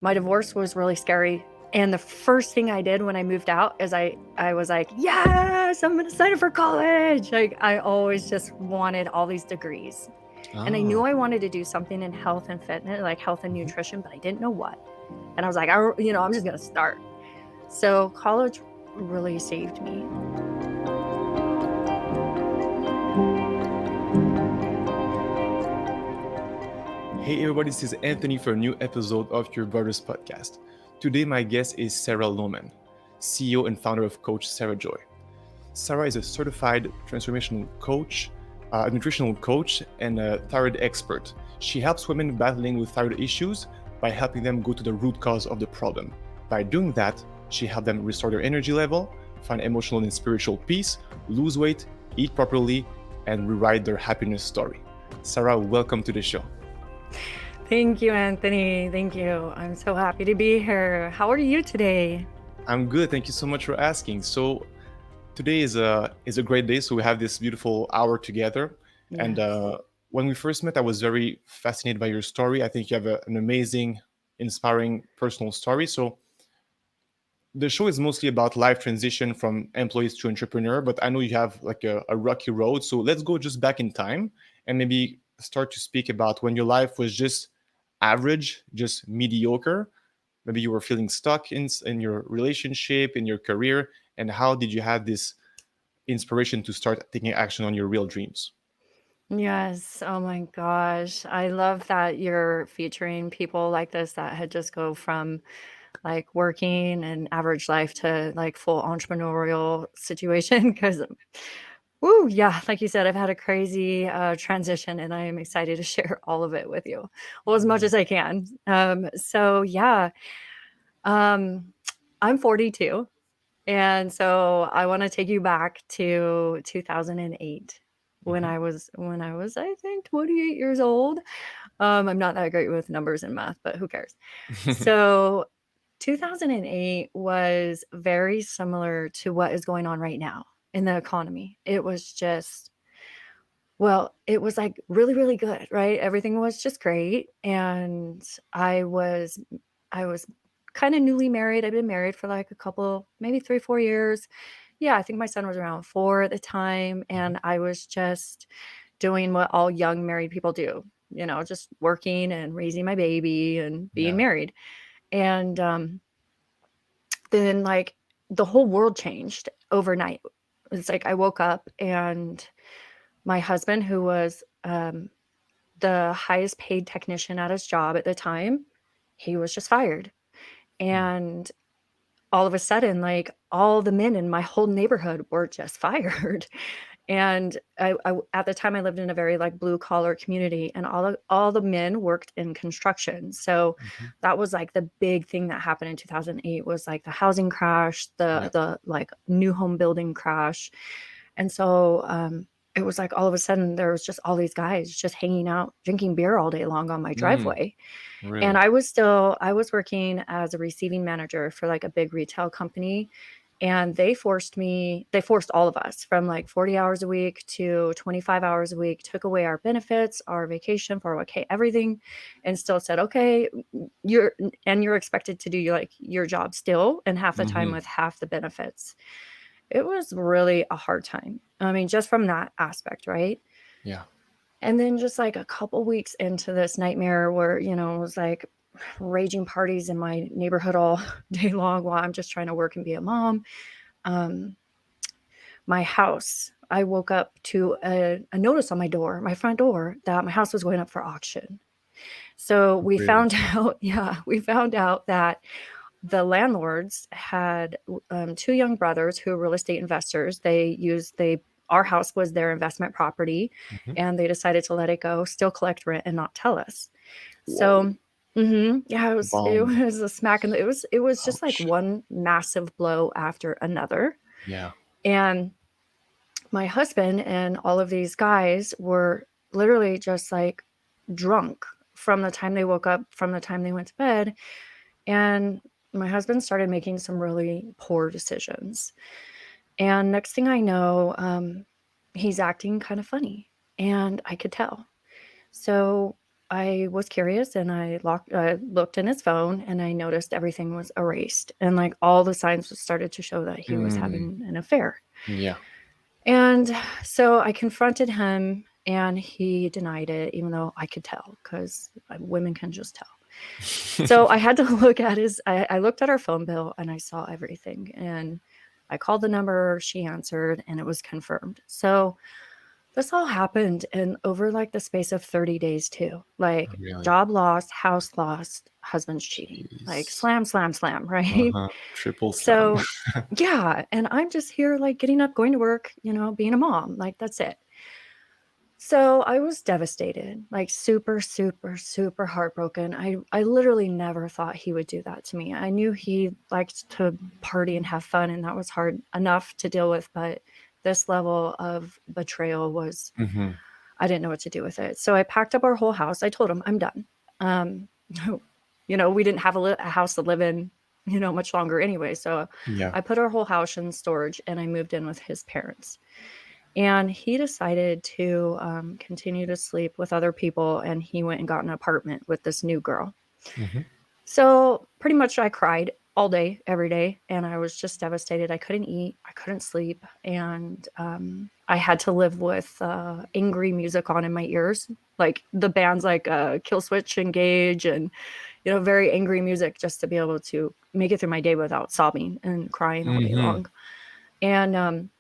My divorce was really scary. And the first thing I did when I moved out is I was like, yes, I'm gonna sign up for college. Like I always just wanted all these degrees. And I knew Oh. I wanted to do something in health and fitness, like health and Mhm. nutrition, but I didn't know what. And I was like, I'm just gonna start. So college really saved me. Hey everybody, this is Anthony for a new episode of Your Brother's Podcast. Today my guest is Sarah Lohman, CEO and founder of Coach Sarah Joy. Sarah is a certified transformational coach, a nutritional coach, and a thyroid expert. She helps women battling with thyroid issues by helping them go to the root cause of the problem. By doing that, she helps them restore their energy level, find emotional and spiritual peace, lose weight, eat properly, and rewrite their happiness story. Sarah, welcome to the show. Thank you, Anthony. Thank you. I'm so happy to be here. How are you today? I'm good. Thank you so much for asking. So today is a great day. So we have this beautiful hour together, and Yes. when we first met, I was very fascinated by your story. I think you have an amazing, inspiring personal story. So the show is mostly about life transition from employees to entrepreneur, but I know you have like a rocky road. So let's go just back in time and maybe start to speak about when your life was just average, just mediocre. Maybe you were feeling stuck in your relationship, in your career, and how did you have this inspiration to start taking action on your real dreams? Yes. Oh my gosh. I love that you're featuring people like this that had just go from like working and average life to like full entrepreneurial situation. Cause woo, yeah, like you said, I've had a crazy transition and I am excited to share all of it with you. Well, as much as I can. So yeah. Um I'm 42. And so I want to take you back to 2008 Mm-hmm. when I was I think 28 years old. I'm not that great with numbers and math, but who cares? So 2008 was very similar to what is going on right now in the economy. It was just it was like really really good, right? Everything was just great and I was kind of newly married. I've been married for like a couple, maybe 3, 4 years. Yeah, I think my son was around 4 at the time, and I was just doing what all young married people do, just working and raising my baby and being Yeah. married. And then, like, the whole world changed overnight. It's like I woke up and my husband, who was the highest paid technician at his job at the time, he was just fired. And all of a sudden, like, all the men in my whole neighborhood were just fired. And I at the time, I lived in a very, like, blue-collar community, and all the men worked in construction. So Mm-hmm. that was, like, the big thing that happened in 2008 was, like, the housing crash, Yeah. like, new home building crash. And so, it was like all of a sudden, there was just all these guys just hanging out, drinking beer all day long on my Mm, driveway. And really? I was working as a receiving manager for like a big retail company. And they forced all of us from like 40 hours a week to 25 hours a week, took away our benefits, our vacation, 401k, everything, and still said, okay, you're expected to do like your job still and half the time Mm-hmm. with half the benefits. It was really a hard time. I mean, just from that aspect, right? Yeah. And then just like a couple weeks into this nightmare where, it was like raging parties in my neighborhood all day long while I'm just trying to work and be a mom. Um, my house, I woke up to a notice on my front door, that my house was going up for auction. So we Really? found out, yeah, we found out that the landlords had two young brothers who were real estate investors. Our house was their investment property, Mm-hmm. and they decided to let it go, still collect rent, and not tell us. Whoa. So, yeah, it Wow. was a smack in the. It was just like Ouch. one massive blow after another, Yeah. and my husband and all of these guys were literally just like drunk from the time they woke up, from the time they went to bed, and my husband started making some really poor decisions. And next thing I know, he's acting kind of funny, and I could tell. So I was curious and I looked in his phone and I noticed everything was erased and like all the signs started to show that he was Mm. having an affair. Yeah. And so I confronted him and he denied it, even though I could tell because women can just tell. So I had to look at I looked at our phone bill and I saw everything. And I called the number, she answered, and it was confirmed. So this all happened in over like the space of 30 days, too. Like Really? job lost, house lost, husband's cheating, like Jeez. slam, slam, slam, right? Uh-huh. Triple slam. So yeah. And I'm just here, like getting up, going to work, being a mom. Like that's it. So I was devastated, like super, super, super heartbroken. I literally never thought he would do that to me. I knew he liked to party and have fun, and that was hard enough to deal with. But this level of betrayal was, Hmm. I didn't know what to do with it. So I packed up our whole house. I told him, I'm done. Um, we didn't have a house to live in, much longer anyway. So Yeah. I put our whole house in storage and I moved in with his parents. And he decided to continue to sleep with other people, and he went and got an apartment with this new girl. Hmm. So pretty much I cried all day, every day, and I was just devastated. I couldn't eat, I couldn't sleep, and I had to live with angry music on in my ears, like the bands like Kill Switch, Engage, and very angry music, just to be able to make it through my day without sobbing and crying all day Hmm. long. And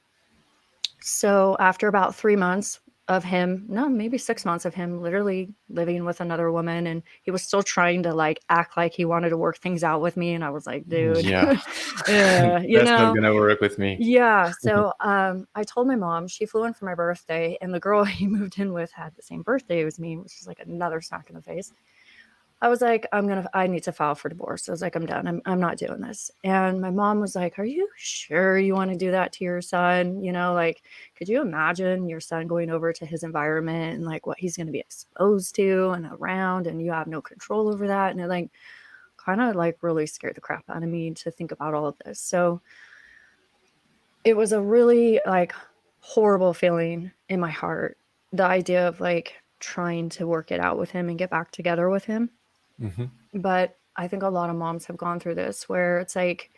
so after about 3 months of him, no, maybe 6 months of him literally living with another woman, and he was still trying to, like, act like he wanted to work things out with me, and I was like, "Dude, Yeah. yeah," That's not gonna work with me. Yeah, so, I told my mom, she flew in for my birthday, and the girl he moved in with had the same birthday as me, which is like another smack in the face. I was like, I need to file for divorce. I was like, I'm done. I'm not doing this. And my mom was like, are you sure you want to do that to your son? Like, could you imagine your son going over to his environment and like what he's going to be exposed to and around, and you have no control over that? And it like kind of like really scared the crap out of me to think about all of this. So it was a really like horrible feeling in my heart. The idea of like trying to work it out with him and get back together with him. Hmm. But I think a lot of moms have gone through this where it's like,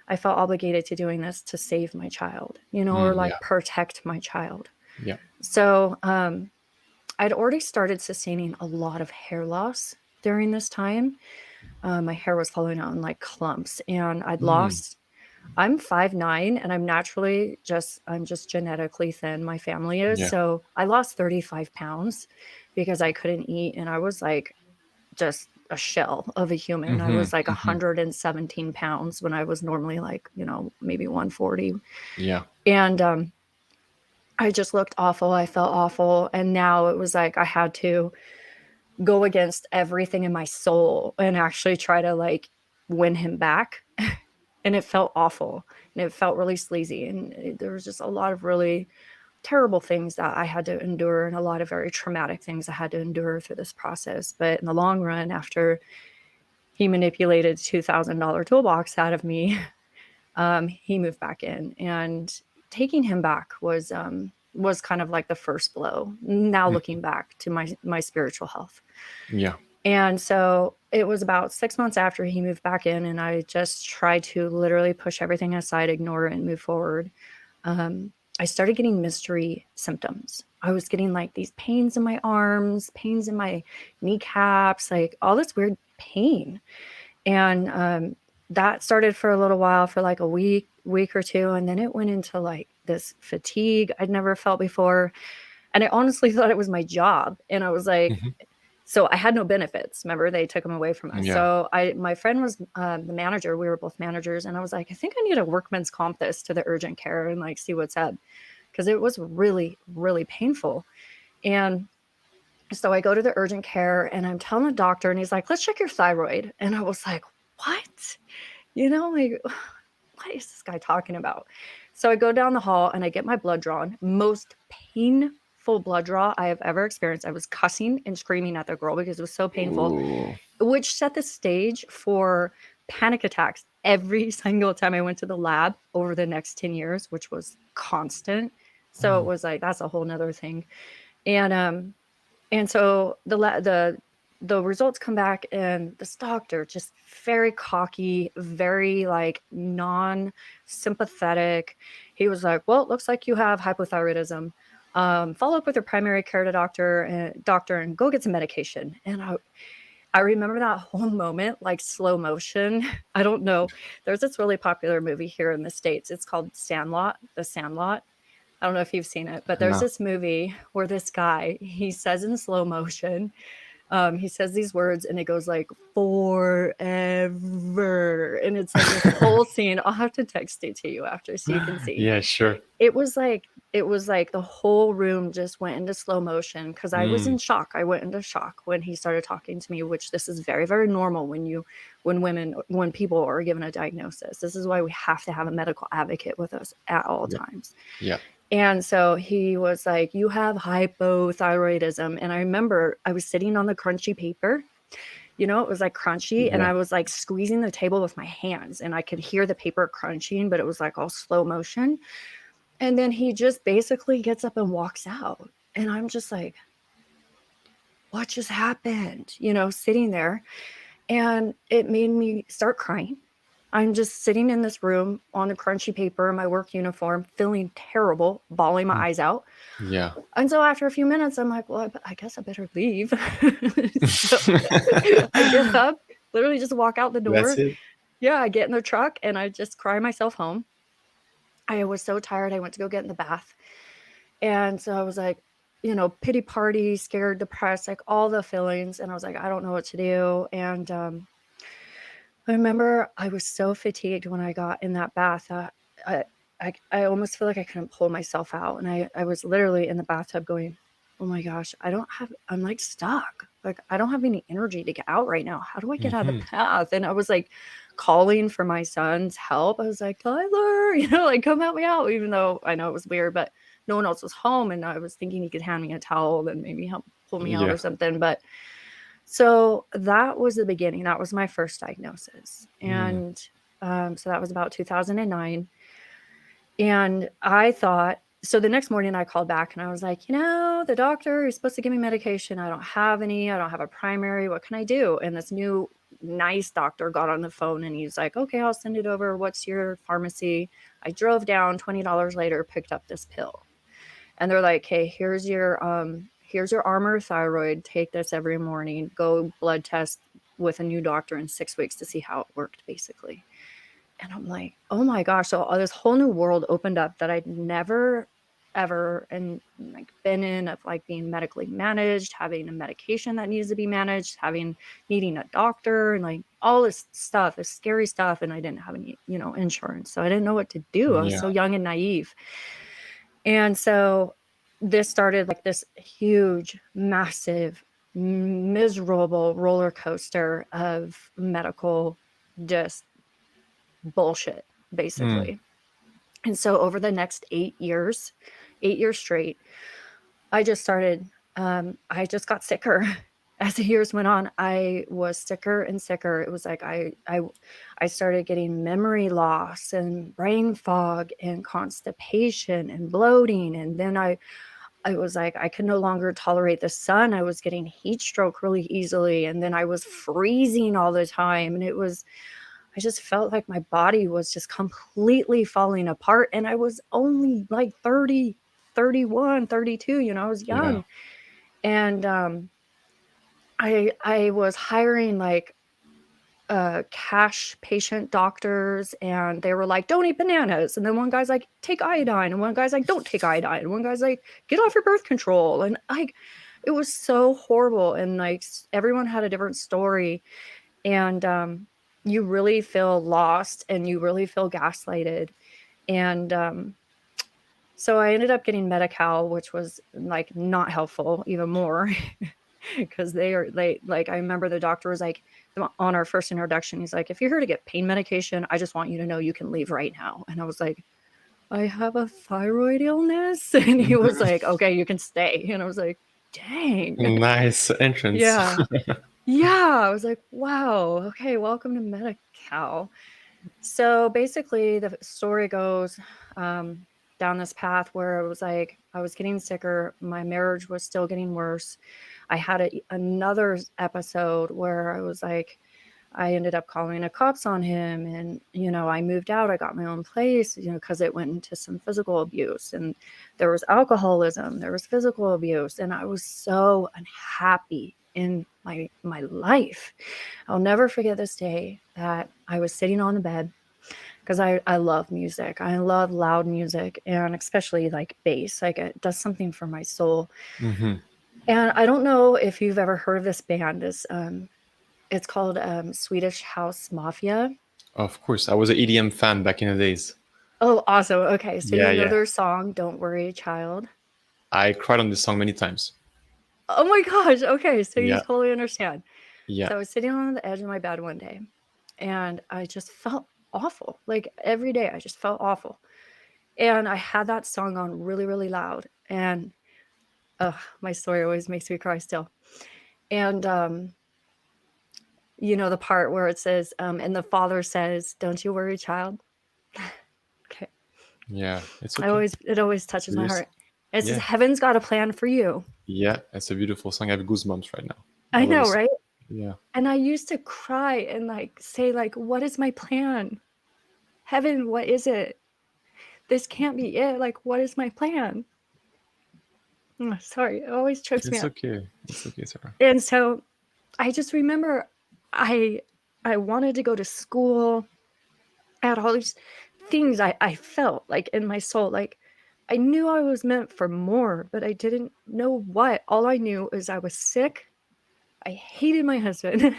I felt obligated to doing this to save my child, or Yeah. like protect my child. Yeah. So I'd already started sustaining a lot of hair loss during this time. My hair was falling out in like clumps, and Mm. I'm 5'9", and I'm just genetically thin. My family is. Yeah. So I lost 35 pounds because I couldn't eat. And I was like, just a shell of a human. I Hmm. was like Hmm. 117 pounds when I was normally like, maybe 140. Yeah. And I just looked awful. I felt awful. And now it was like I had to go against everything in my soul and actually try to like win him back. And it felt awful and it felt really sleazy. And there was just a lot of really terrible things that I had to endure and a lot of very traumatic things I had to endure through this process. But in the long run, after he manipulated $2,000 toolbox out of me, he moved back in, and taking him back was kind of like the first blow. Now Mhm. looking back to my spiritual health, Yeah. and so it was about 6 months after he moved back in, and I just tried to literally push everything aside, ignore it, and move forward. I started getting mystery symptoms. I was getting like these pains in my arms, pains in my kneecaps, like all this weird pain. And that started for a little while, for like a week or two. And then it went into like this fatigue I'd never felt before. And I honestly thought it was my job. And I was like, Hmm. so I had no benefits. Remember, they took them away from us. Yeah. So my friend was the manager. We were both managers. And I was like, I think I need a workman's comp this to the urgent care and like see what's up. Because it was really, really painful. And so I go to the urgent care and I'm telling the doctor, and he's like, let's check your thyroid. And I was like, what? Like, what is this guy talking about? So I go down the hall and I get my blood drawn. Most painful blood draw I have ever experienced. I was cussing and screaming at the girl because it was so painful, Ooh. which set the stage for panic attacks every single time I went to the lab over the next 10 years, which was constant. So it Mm. was like, that's a whole nother thing. And And so the results come back, and this doctor just very cocky, very like non-sympathetic. He was like, "Well, it looks like you have hypothyroidism. Follow up with your primary care doctor and go get some medication." And I remember that whole moment like slow motion. I don't know. There's this really popular movie here in the States. It's called Sandlot, The Sandlot. I don't know if you've seen it, but there's No. this movie where this guy, he says in slow motion, he says these words and it goes like forever. And it's like this whole scene. I'll have to text it to you after so you can see. Yeah, sure. It was like the whole room just went into slow motion because I was Mm. in shock. I went into shock when he started talking to me, which this is very, very normal when people are given a diagnosis. This is why we have to have a medical advocate with us at all Yeah. times. Yeah. And so he was like, "You have hypothyroidism." And I remember I was sitting on the crunchy paper. It was like crunchy, and Yeah. I was like squeezing the table with my hands, and I could hear the paper crunching, but it was like all slow motion. And then he just basically gets up and walks out. And I'm just like, what just happened? Sitting there. And it made me start crying. I'm just sitting in this room on the crunchy paper in my work uniform, feeling terrible, bawling my Mm. eyes out. Yeah. And so after a few minutes, I'm like, well, I guess I better leave. So I get up, literally just walk out the That's door. it. Yeah, I get in the truck and I just cry myself home. I was so tired. I went to go get in the bath. And so I was like, pity party, scared, depressed, like all the feelings. And I was like, I don't know what to do. And I remember I was so fatigued when I got in that bath that I, I almost feel like I couldn't pull myself out. And I was literally in the bathtub going, oh my gosh, I'm like stuck. Like, I don't have any energy to get out right now. How do I get out of Hmm. the bath? And I was like calling for my son's help. I was like, Tyler, like come help me out, even though I know it was weird, but no one else was home. And I was thinking he could hand me a towel and maybe help pull me out Yeah. or something. But so that was the beginning. That was my first diagnosis. Mm. And so that was about 2009. And I thought, so the next morning I called back and I was like, the doctor is supposed to give me medication. I don't have any. I don't have a primary. What can I do? And this new nice doctor got on the phone and he's like, okay, I'll send it over. What's your pharmacy? I drove down, $20 later, picked up this pill. And they're like, hey, here's your Armor thyroid. Take this every morning. Go blood test with a new doctor in 6 weeks to see how it worked, basically. And I'm like, oh my gosh. So this whole new world opened up that I'd never ever and like been in, of like being medically managed, having a medication that needs to be managed, needing a doctor, and like all this stuff, this scary stuff. And I didn't have any, insurance. So I didn't know what to do. I was Yeah. so young and naive. And so this started like this huge, massive, miserable roller coaster of medical just bullshit, Mm. basically. And so over the next 8 years straight, I just got sicker. As the years went on, I was sicker and sicker. It was like I started getting memory loss and brain fog and constipation and bloating. And then I was like, I could no longer tolerate the sun. I was getting heat stroke really easily. And then I was freezing all the time. And I just felt like my body was just completely falling apart. And I was only like 30, 31, 32, I was Yeah. young. And I was hiring like cash patient doctors, and they were like, don't eat bananas. And then one guy's like, take iodine. And one guy's like, don't take iodine. And one guy's like, get off your birth control. And like, it was so horrible. And like everyone had a different story. And you really feel lost and you really feel gaslighted. And so I ended up getting Medi-Cal, which was like not helpful even more. Because they like, I remember the doctor was like, on our first introduction, he's like, if you're here to get pain medication, I just want you to know you can leave right now. And I was like, I have a thyroid illness. And he was like, okay, you can stay. And I was like, dang. Nice entrance. Yeah. Yeah. I was like, wow. Okay. Welcome to Medi-Cal. So basically, the story goes down this path where it was like I was getting sicker. My marriage was still getting worse. I had another episode where I was like, I ended up calling the cops on him, and I moved out. I got my own place, because it went into some physical abuse, and there was alcoholism, there was physical abuse, and I was so unhappy in my life. I'll never forget this day that I was sitting on the bed, because I love music. I love loud music, and especially like bass. Like, it does something for my soul. Mm-hmm. And I don't know if you've ever heard of this band. It's called Swedish House Mafia. Of course, I was an EDM fan back in the days. Oh, awesome. Okay, so Yeah, you know yeah. their song "Don't Worry, Child." I cried on this song many times. Oh my gosh. Okay, so you Yeah, totally understand. yeah, So I was sitting on the edge of my bed one day, and I just felt awful. Like, every day I just felt awful. And I had that song on really, really loud. And my story always makes me cry still. And the part where it says, and the father says, "Don't you worry, child." Okay. yeah. It's okay. It always touches my Serious. heart. It says, Yeah, "Heaven's got a plan for you." yeah. It's a beautiful song. I have goosebumps right now. I I love know, this. right? Yeah, And I used to cry and like say, like, "What is my plan? Heaven, what is it? This can't be it. Like, what is my plan?" Sorry, it always trips me it's up. okay. It's okay, Sarah. And so I just remember I I wanted to go to school. I had all these things I felt like in my soul. Like, I knew I was meant for more, but I didn't know what. All I knew is I was sick. I hated my husband.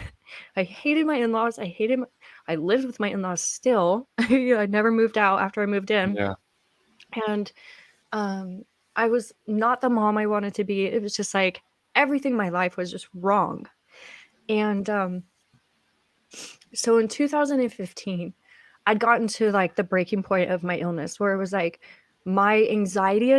I hated my in-laws. I lived with my in-laws still. I never moved out after I moved in. Yeah. And um, I was not the mom I wanted to be. It was just like everything in my life was just wrong. And so in 2015, I'd gotten to like the breaking point of my illness where it was like my anxiety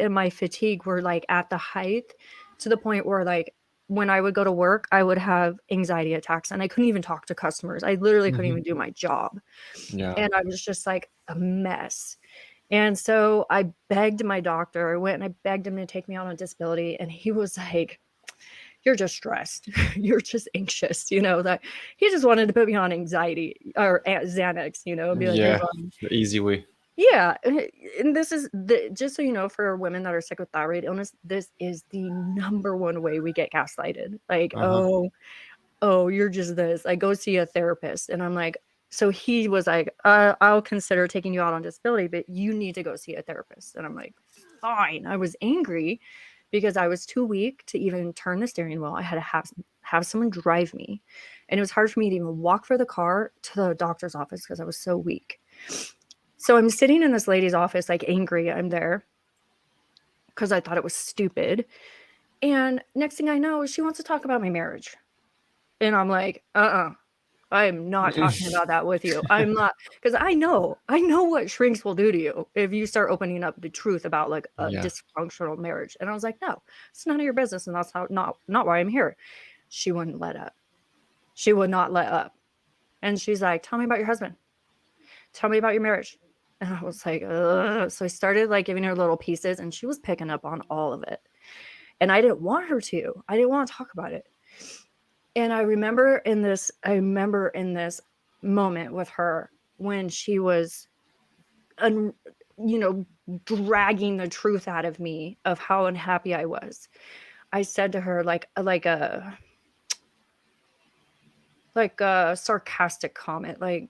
and my fatigue were like at the height, to the point where, like, when I would go to work, I would have anxiety attacks and I couldn't even talk to customers. I literally couldn't Hmm. even do my job. Yeah. And I was just like a mess. And so I begged my doctor. I went and I begged him to take me out on disability. And he was like, "You're just stressed. You're just anxious," that he just wanted to put me on anxiety or Xanax, and be like, "You're Yeah. fine." The easy way. Yeah. And this is just so you know, for women that are sick with thyroid illness, this is the number one way we get gaslighted. Like, Uh huh. oh, you're just this. I go see a therapist. And I'm like, so he was like, I'll consider taking you out on disability, but you need to go see a therapist. And I'm like, fine. I was angry because I was too weak to even turn the steering wheel. I had to have someone drive me. And it was hard for me to even walk for the car to the doctor's office because I was so weak. So I'm sitting in this lady's office, like, angry. I'm there because I thought it was stupid. And next thing I know, she wants to talk about my marriage. And I'm like, I am not talking about that with you. I'm not, because I know what shrinks will do to you if you start opening up the truth about like a Yeah. dysfunctional marriage. And I was like, no, it's none of your business, and that's not why I'm here. She wouldn't let up. She would not let up. And she's like, "Tell me about your husband. Tell me about your marriage." And I was like, ugh. So I started like giving her little pieces, and she was picking up on all of it. And I didn't want her to. I didn't want to talk about it. And I remember in this moment with her when she was, un, dragging the truth out of me of how unhappy I was. I said to her, like a sarcastic comment, like,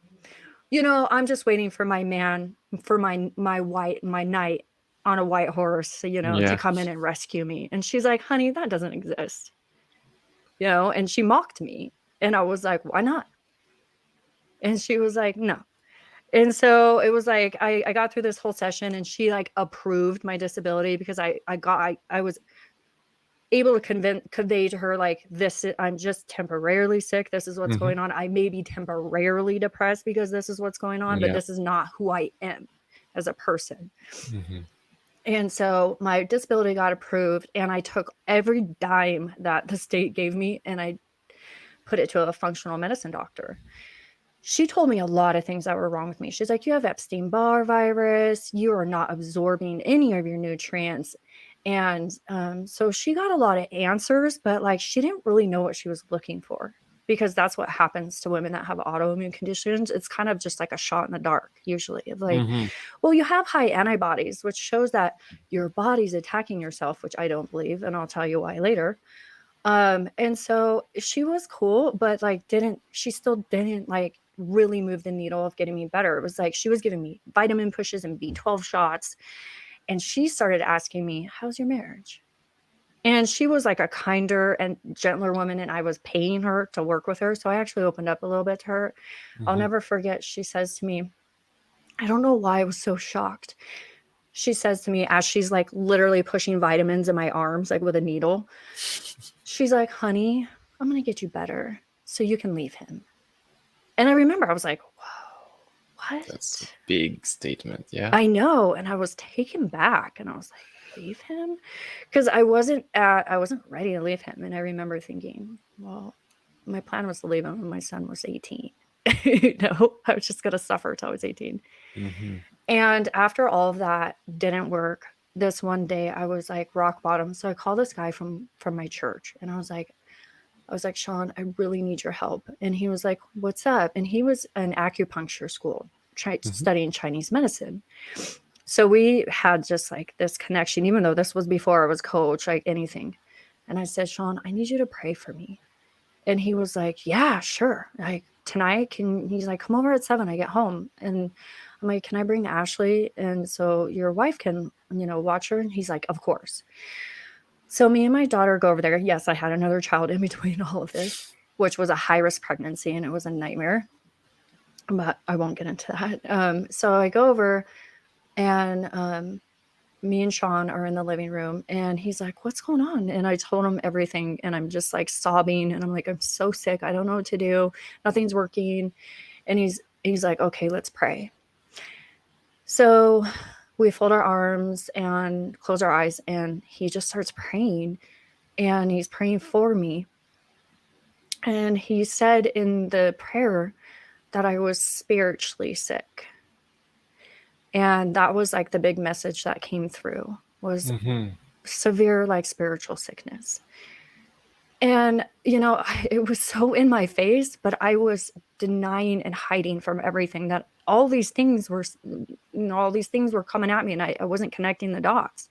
"I'm just waiting for my man, for my knight on a white horse, to Yeah. come in and rescue me." And she's like, "Honey, that doesn't exist." And she mocked me. And I was like, "Why not?" And she was like, "No." And so it was like I got through this whole session, and she like approved my disability because I was able to convey to her, like, I'm just temporarily sick. This is what's Hmm. going on. I may be temporarily depressed because this is what's going on, but Yeah. this is not who I am as a person. Hmm. And so my disability got approved, and I took every dime that the state gave me and I put it to a functional medicine doctor. She told me a lot of things that were wrong with me. She's like, "You have Epstein-Barr virus. You are not absorbing any of your nutrients." And so she got a lot of answers, but like she didn't really know what she was looking for, because that's what happens to women that have autoimmune conditions. It's kind of just like a shot in the dark, usually. Like, Mm-hmm. well, you have high antibodies, which shows that your body's attacking yourself, which I don't believe, and I'll tell you why later. And so she was cool, but like she still didn't like really move the needle of getting me better. It was like she was giving me vitamin pushes and B12 shots, and she started asking me, "How's your marriage?" And she was like a kinder and gentler woman, and I was paying her to work with her. So I actually opened up a little bit to her. I'll Mm-hmm. never forget, she says to me, I don't know why I was so shocked. She says to me, as she's like literally pushing vitamins in my arms, like with a needle, she's like, "Honey, I'm going to get you better so you can leave him." And I remember I was like, whoa, That's a what? big statement. Yeah. I know. And I was taken back, and I was like, leave him? Because I wasn't ready to leave him. And I remember thinking, well, my plan was to leave him when my son was 18. I was just going to suffer till I was 18. Mm-hmm. And after all of that didn't work, this one day I was like rock bottom. So I called this guy from my church, and I was like, "Sean, I really need your help." And he was like, "What's up?" And he was an acupuncture school, Mm-hmm. studying Chinese medicine. So we had just like this connection, even though this was before I was coach, like anything. And I said, "Sean, I need you to pray for me." And he was like, "Yeah, sure. Like tonight, he's like, "Come over at 7. I get home." And I'm like, "Can I bring Ashley? And so your wife can, watch her?" And he's like, "Of course." So me and my daughter go over there. Yes, I had another child in between all of this, which was a high risk pregnancy, and it was a nightmare. But I won't get into that. So I go over, and me and Sean are in the living room, and he's like, "What's going on?" And I told him everything, and I'm just like sobbing, and I'm like, "I'm so sick. I don't know what to do. Nothing's working." And he's like, "Okay, let's pray." So we fold our arms and close our eyes, and he just starts praying, and he's praying for me. And he said in the prayer that I was spiritually sick. And that was like the big message that came through, was Mm-hmm. severe like spiritual sickness. And it was so in my face, but I was denying and hiding from everything, that all these things were coming at me, and I wasn't connecting the dots.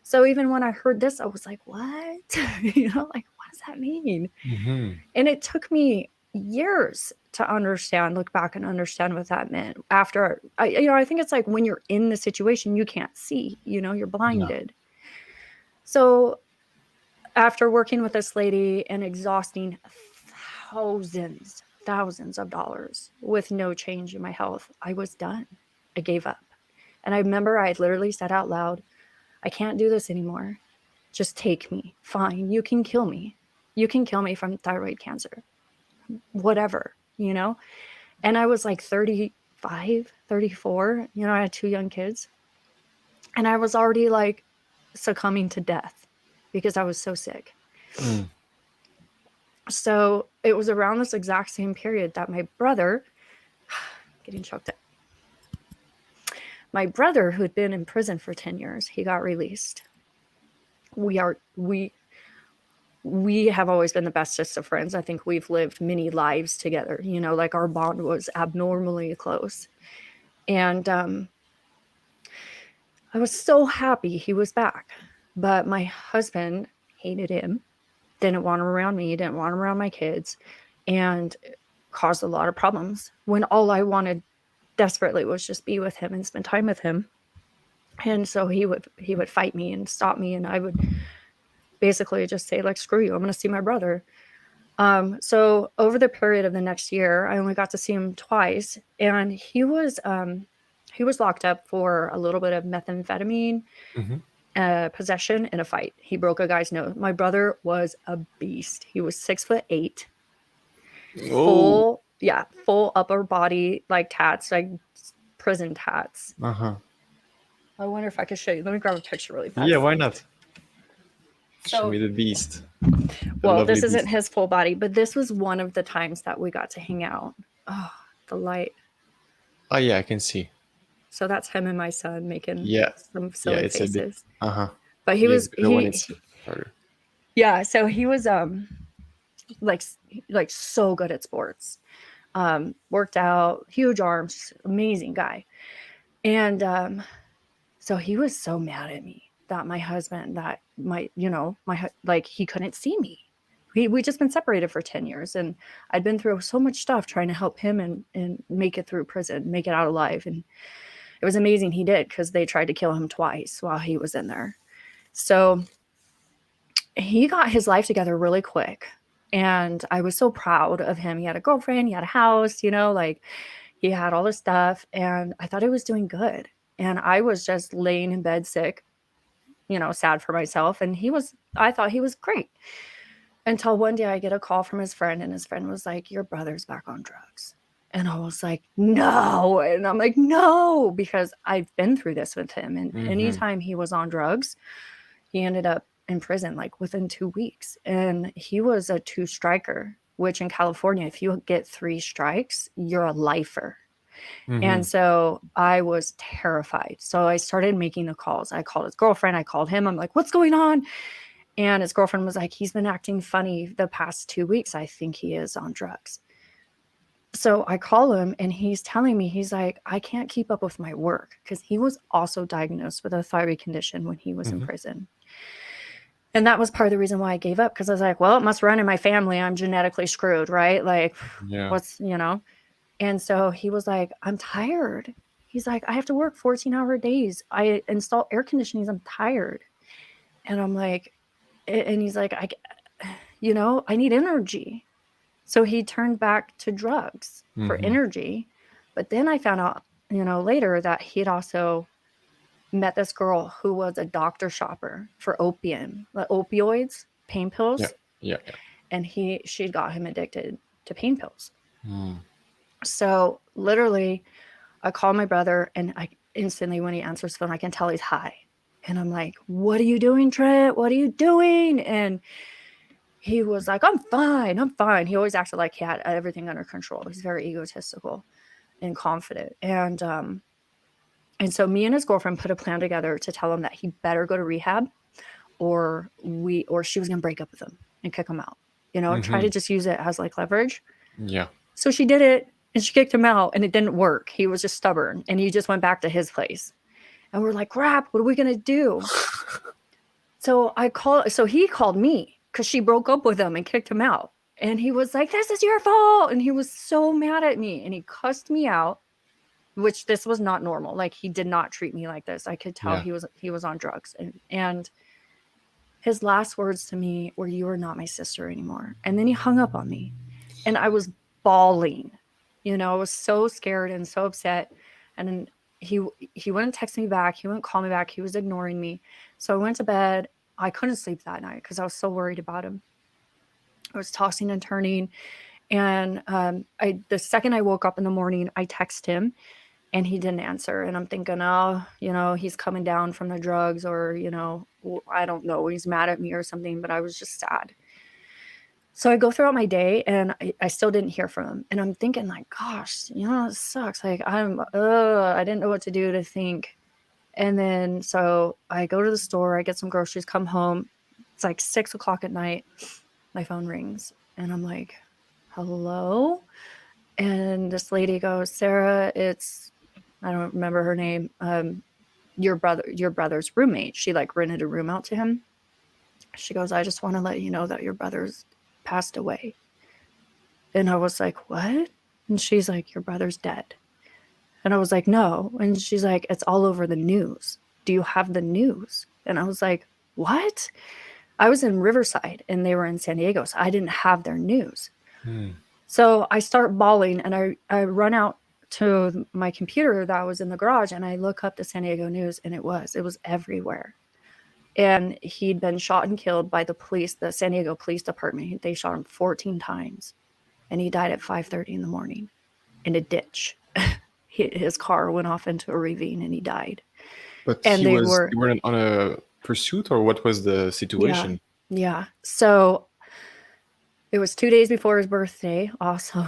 So even when I heard this, I was like, what? Like, what does that mean? Mm-hmm. And it took me years to look back and understand what that meant. After I think it's like when you're in the situation, you can't see, you're Yeah. blinded. So after working with this lady and exhausting thousands of dollars with no change in my health, I was done. I gave up. And I remember I had literally said out loud, "I can't do this anymore. Just take me. Fine. You can kill me. You can kill me from thyroid cancer. Whatever. And I was like 35, 34. I had 2 young kids. And I was already like succumbing to death because I was so sick. Mm. So it was around this exact same period that my brother, getting choked up, my brother, who had been in prison for 10 years, he got released. We have always been the bestest of friends. I think we've lived many lives together, like our bond was abnormally close. And I was so happy he was back. But my husband hated him, didn't want him around me, didn't want him around my kids, and caused a lot of problems when all I wanted desperately was just be with him and spend time with him. And so he would fight me and stop me, and I would basically just say, like, screw you, I'm going to see my brother. So over the period of the next year, I only got to see him twice, and he was locked up for a little bit of methamphetamine Mm-hmm. possession in a fight. He broke a guy's nose. My brother was a beast. He was 6'8", Oh. full upper body like tats, like prison tats. Uh-huh. I wonder if I could show you. Let me grab a picture really Yeah, fast. why not? Show So, me the beast. The well, lovely this isn't beast. his full body, but this was one of the times that we got to hang out. Oh, the light. Oh yeah, I can see. So that's him and my son making Yeah. some Yeah, silly it's a bit. faces. Uh-huh. But he Yeah, it's was better when it's harder. yeah, so he was like like so good at sports. Worked out, huge arms, amazing guy. And so he was so mad at me that my husband, that my, you know, like he couldn't see me. We just been separated for 10 years, and I'd been through so much stuff trying to help him and make it through prison, make it out alive. And it was amazing he did, because they tried to kill him twice while he was in there. So he got his life together really quick. And I was so proud of him. He had a girlfriend, he had a house, you know, like he had all this stuff. And I thought he was doing good. And I was just laying in bed sick, you know, sad for myself. And I thought he was great. Until one day I get a call from his friend, and his friend was like, "Your brother's back on drugs." And I was like, "No." And I'm like, "No," because I've been through this with him. And Mm-hmm. anytime he was on drugs, he ended up in prison like within 2 weeks. And he was a two striker, which in California, if you get three strikes, you're a lifer. Mm-hmm. And so I was terrified. So I started making the calls. I called his girlfriend. I called him. I'm like, "What's going on?" And his girlfriend was like, "He's been acting funny the past 2 weeks. I think he is on drugs." So I call him, and he's telling me, he's like, "I can't keep up with my work," because he was also diagnosed with a thyroid condition when he was in Mm-hmm. prison. And that was part of the reason why I gave up, because I was like, well, it must run in my family. I'm genetically screwed, right? Like, Yeah. what's, you know? And so he was like, "I'm tired." He's like, "I have to work 14-hour days. I install air conditioning. I'm tired." And I'm like, and he's like, you know, "I need energy." So he turned back to drugs for Mm-hmm. energy. But then I found out, you know, later that he had also met this girl who was a doctor shopper for opium, opioids, pain Yeah. pills, Yeah. Yeah. and she got him addicted to pain pills. Mm. So literally, I call my brother, and I instantly, when he answers the phone, I can tell he's high. And I'm like, "What are you doing, Trent? What are you doing?" And he was like, "I'm fine. I'm fine." He always acted like he had everything under control. He's very egotistical and confident. And so me and his girlfriend put a plan together to tell him that he better go to rehab, or she was gonna break up with him and kick him out. You know, try Mm-hmm. to just use it as like leverage. Yeah. So she did it, and she kicked him out, and it didn't work. He was just stubborn, and he just went back to his place. And we're like, "Crap, what are we gonna do?" So he called me because she broke up with him and kicked him out. And he was like, "This is your fault." And he was so mad at me, and he cussed me out, which this was not normal. Like, he did not treat me like this. I could tell Yeah. he was on drugs. And his last words to me were, "You are not my sister anymore." And then he hung up on me. And I was bawling. You know, I was so scared and so upset. And then he he wouldn't text me back. He wouldn't call me back. He was ignoring me. So I went to bed. I couldn't sleep that night because I was so worried about him. I was tossing and turning. And the second I woke up in the morning, I text him, and he didn't answer. And I'm thinking, oh, you know, he's coming down from the drugs, or, you know, I don't know, he's mad at me or something. But I was just sad. So I go throughout my day, and I still didn't hear from him. And I'm thinking, like, gosh, you know, it sucks. Like, I didn't know what to do to think. And then so I go to the store, I get some groceries, come home. It's like 6 o'clock at night. My phone rings, and I'm like, "Hello?" And this lady goes, "Sarah, it's," I don't remember her name, your brother's roommate. She like rented a room out to him. She goes, "I just want to let you know that your brother's passed away." And I was like, "What?" And she's like, "Your brother's dead." And I was like, "No." And she's like, "It's all over the news. Do you have the news?" And I was like, "What?" I was in Riverside, and they were in San Diego, so I didn't have their news. Mm. So I start bawling, and I run out to my computer that was in the garage, and I look up the San Diego news, and it was everywhere. And he'd been shot and killed by the police, the San Diego Police Department. They shot him 14 times, and he died at 5:30 in the morning in a ditch. His car went off into a ravine, and he died. But And they weren't on a pursuit, or what was the yeah, situation? yeah. So it was 2 days before his birthday, also,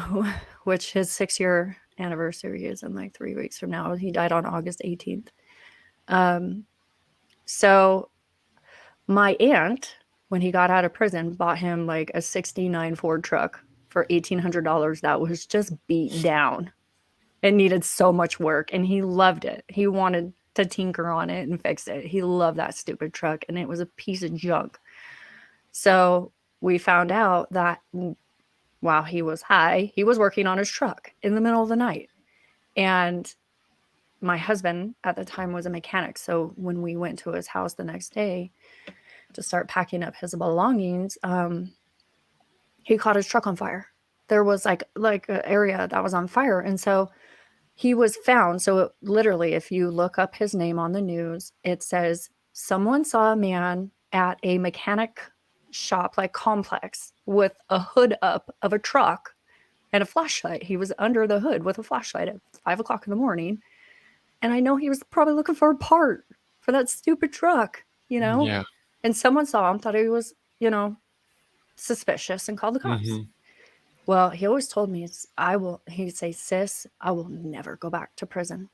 which his 6-year anniversary is in like 3 weeks from now. He died on August 18th. Um, so My aunt, when he got out of prison, bought him like a 69 Ford truck for $1,800 that was just beat down. It needed so much work and he loved it. He wanted to tinker on it and fix it. He loved that stupid truck and it was a piece of junk. So we found out that while he was high, he was working on his truck in the middle of the night. And my husband at the time was a mechanic. So when we went to his house the next day to start packing up his belongings, he caught his truck on fire. There was like an area that was on fire. And so he was found. So literally, if you look up his name on the news, it says someone saw a man at a mechanic shop, like complex, with a hood up of a truck and a flashlight. He was under the hood with a flashlight at 5 o'clock in the morning. And I know he was probably looking for a part for that stupid truck, you know? Yeah. And someone saw him, thought he was, suspicious and called the cops. Hmm. Well, he always told me, he'd say, sis, I will never go back to prison,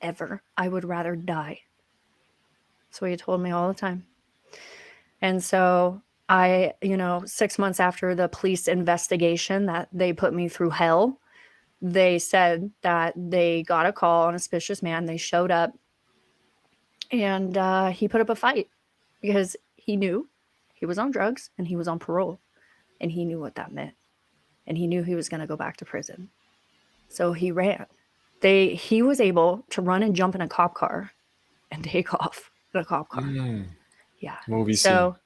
ever. I would rather die. So he told me all the time. And so 6 months after the police investigation that they put me through hell, they said that they got a call on a suspicious man. They showed up and he put up a fight because he knew he was on drugs and he was on parole and he knew what that meant. And he knew he was going to go back to prison. So he ran. He was able to run and jump in a cop car and take off in a cop car. Mm. Yeah. Movie scene. So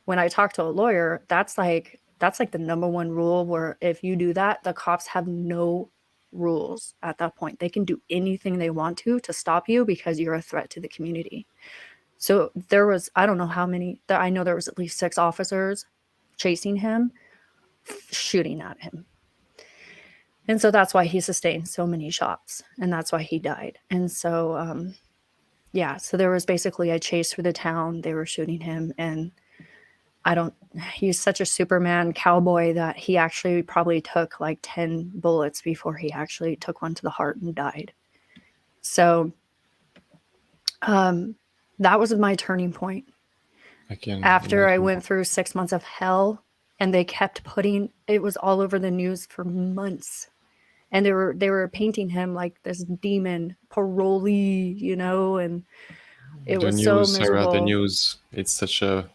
when I talk to a lawyer, that's like the number one rule where if you do that, the cops have no rules at that point. They can do anything they want to stop you because you're a threat to the community. So there was, I don't know how many, I know there was at least 6 officers chasing him, shooting at him. And so that's why he sustained so many shots and that's why he died. And so, so there was basically a chase through the town. They were shooting him and he's such a Superman cowboy that he actually probably took like 10 bullets before he actually took one to the heart and died. So, that was my turning point. I can After I imagine. went through 6 months of hell and they kept putting it was all over the news for months. And they were painting him like this demon parolee, and it The was so news, Sarah, the miserable. news, it's such an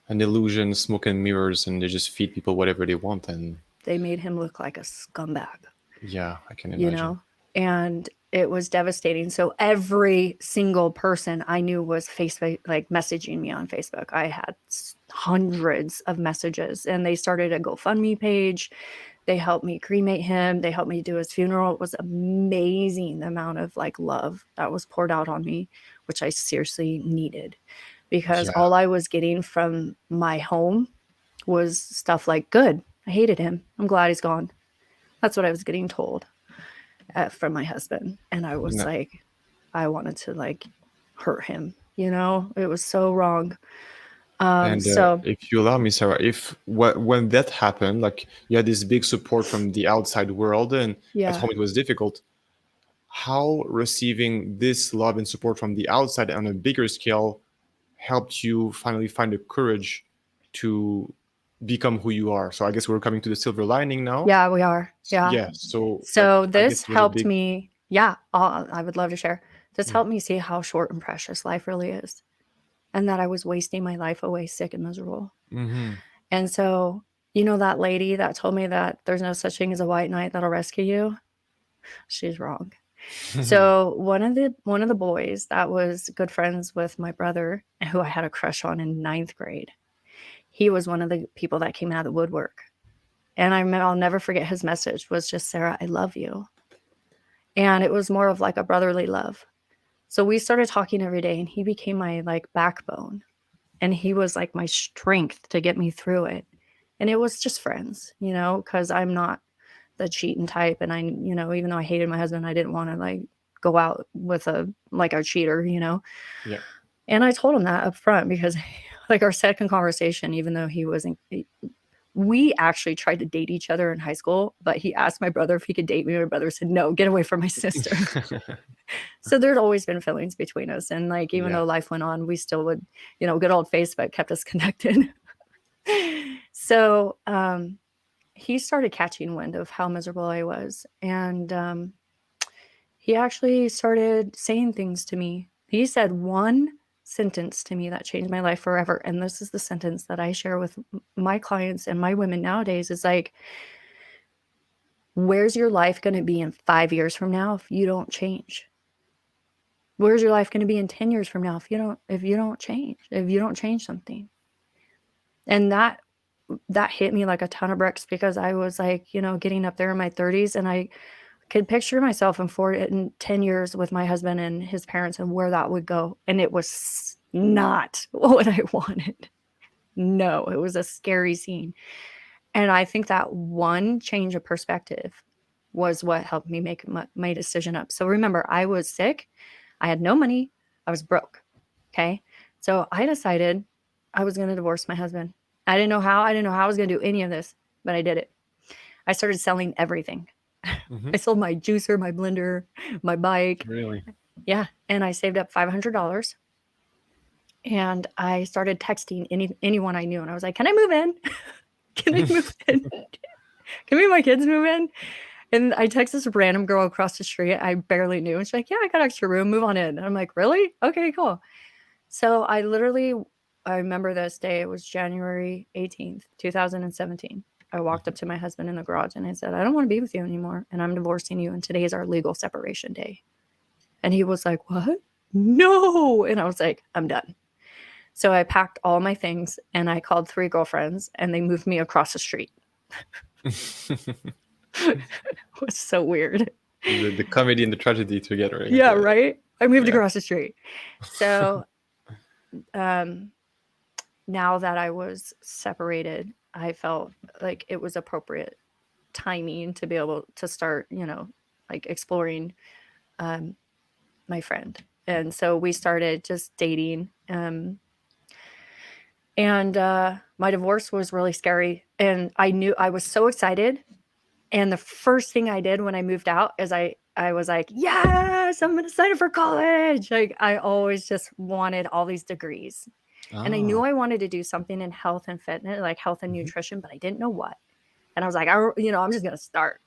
illusion, smoke and mirrors, and they just feed people whatever they want. And They made him look like a scumbag. yeah, I can you imagine. know, and it was devastating. So every single person I knew was Facebook, like messaging me on Facebook. I had hundreds of messages and they started a GoFundMe page. They helped me cremate him. They helped me do his funeral. It was amazing the amount of like love that was poured out on me, which I seriously needed because Yeah. all I was getting from my home was stuff like, good, I hated him. I'm glad he's gone. That's what I was getting told from my husband. And I was No. like, I wanted to like hurt him, it was so wrong. And So if you allow me, Sarah, if when that happened, like you had this big support from the outside world, and at yeah, home it was difficult. How receiving this love and support from the outside on a bigger scale helped you finally find the courage to become who you are? So I guess we're coming to the silver lining now. yeah, we are. Yeah. Yeah. So like So I guess this it was a helped big. me. Yeah, I would love to share. This Mm. helped me see how short and precious life really is and that I was wasting my life away sick and miserable. Mm-hmm. And so, that lady that told me that there's no such thing as a white knight that'll rescue you, she's wrong. So one of the boys that was good friends with my brother, who I had a crush on in ninth grade, he was one of the people that came out of the woodwork. And I'll never forget his message was just, Sarah, I love you. And it was more of like a brotherly love. So we started talking every day and he became my like backbone. And he was like my strength to get me through it. And it was just friends, because I'm not the cheating type. And even though I hated my husband, I didn't want to like go out with a cheater. Yeah. And I told him that up front because like our second conversation, even though he wasn't, We actually tried to date each other in high school, but he asked my brother if he could date me. My brother said, "No, get away from my sister." So there'd always been feelings between us. And like, even Yeah. though life went on, we still would, good old Facebook kept us connected. So he started catching wind of how miserable I was. And he actually started saying things to me. He said one sentence to me that changed my life forever. And this is the sentence that I share with my clients and my women nowadays is like, where's your life going to be in 5 years from now if you don't change? Where's your life going to be in 10 years from now if you don't change something? And that hit me like a ton of bricks because I was like, getting up there in my 30s, and I could picture myself in 10 years with my husband and his parents and where that would go. And it was not what I wanted. No, it was a scary scene. And I think that one change of perspective was what helped me make my decision up. So remember, I was sick. I had no money. I was broke. Okay. So I decided I was going to divorce my husband. I didn't know how. I didn't know how I was going to do any of this, but I did it. I started selling everything. Hmm. I sold my juicer, my blender, my bike. Really? Yeah. And I saved up $500. And I started texting anyone I knew. And I was like, can I move in? Can I move in? Can me and my kids move in? And I text this random girl across the street I barely knew. And she's like, yeah, I got extra room. Move on in. And I'm like, really? Okay, cool. So I remember this day. It was January 18th, 2017. I walked up to my husband in the garage and I said, I don't want to be with you anymore. And I'm divorcing you. And today is our legal separation day. And he was like, what? No. And I was like, I'm done. So I packed all my things and I called 3 girlfriends and they moved me across the street. It was so weird. The comedy and the tragedy together. Like Yeah, right? I moved yeah. across the street. So now that I was separated, I felt like it was appropriate timing to be able to start, like exploring my friend. And so we started just dating. And my divorce was really scary. And I knew I was so excited. And the first thing I did when I moved out is I was like, yes, I'm going to sign up for college. Like I always just wanted all these degrees. And I knew Ah. I wanted to do something in health and fitness, like health and Mhm. nutrition, but I didn't know what. And I was like, I'm just going to start.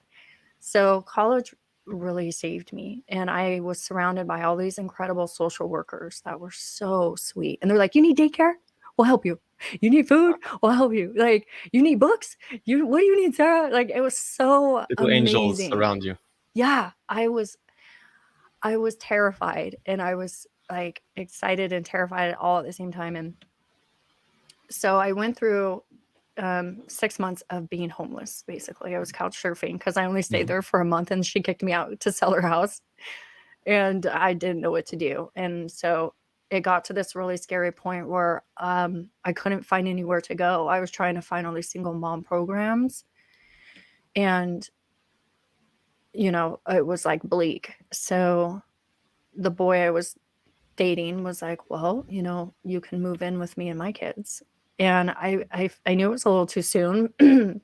So college really saved me. And I was surrounded by all these incredible social workers that were so sweet. And they're like, you need daycare? We'll help you. You need food? We'll help you. Like, you need books? What do you need, Sarah? Like, it was so Little angels amazing. around you. Yeah. I was terrified and I was like excited and terrified all at the same time. And so I went through 6 months of being homeless. Basically, I was couch surfing because I only stayed Mhm. there for a month and she kicked me out to sell her house and I didn't know what to do. And so it got to this really scary point where I couldn't find anywhere to go. I was trying to find all these single mom programs and it was like bleak. So the boy I was dating was like, well, you can move in with me and my kids. And I knew it was a little too soon,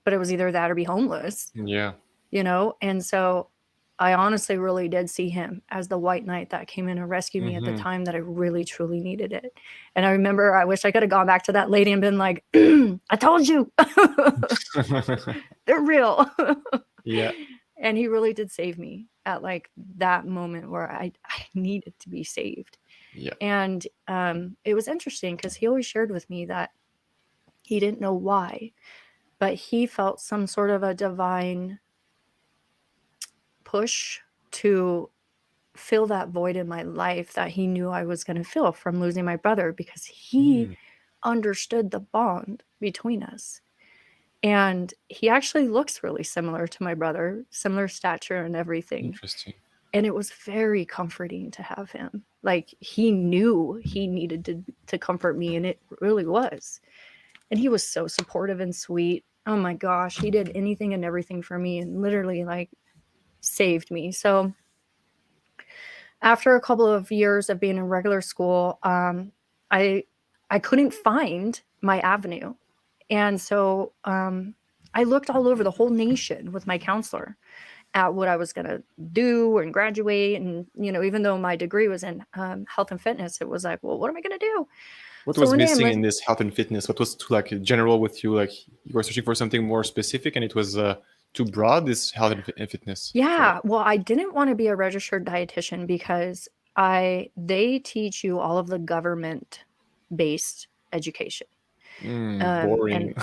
but it was either that or be homeless, Yeah. And so I honestly really did see him as the white knight that came in and rescued me at the Hmm. time that I really truly needed it. And I remember I wish I could have gone back to that lady and been like, I told you. They're real. Yeah. And he really did save me at like that moment where I needed to be saved. Yeah. And it was interesting because he always shared with me that he didn't know why, but he felt some sort of a divine push to fill that void in my life that he knew I was going to feel from losing my brother because he Mm. understood the bond between us. And he actually looks really similar to my brother, similar stature and everything. Interesting. And it was very comforting to have him. Like he knew he needed to comfort me, and it really was. And he was so supportive and sweet. Oh my gosh, he did anything and everything for me and literally like saved me. So after a couple of years of being in regular school, I couldn't find my avenue. And so I looked all over the whole nation with my counselor at what I was going to do and graduate. And, even though my degree was in health and fitness, it was like, well, what am I going to do? What So was one day I'm missing like, in this health and fitness? What was too like general with you? Like you were searching for something more specific, and it was too broad. This health and fitness for you. yeah, well, I didn't want to be a registered dietitian because they teach you all of the government based education. And Boring.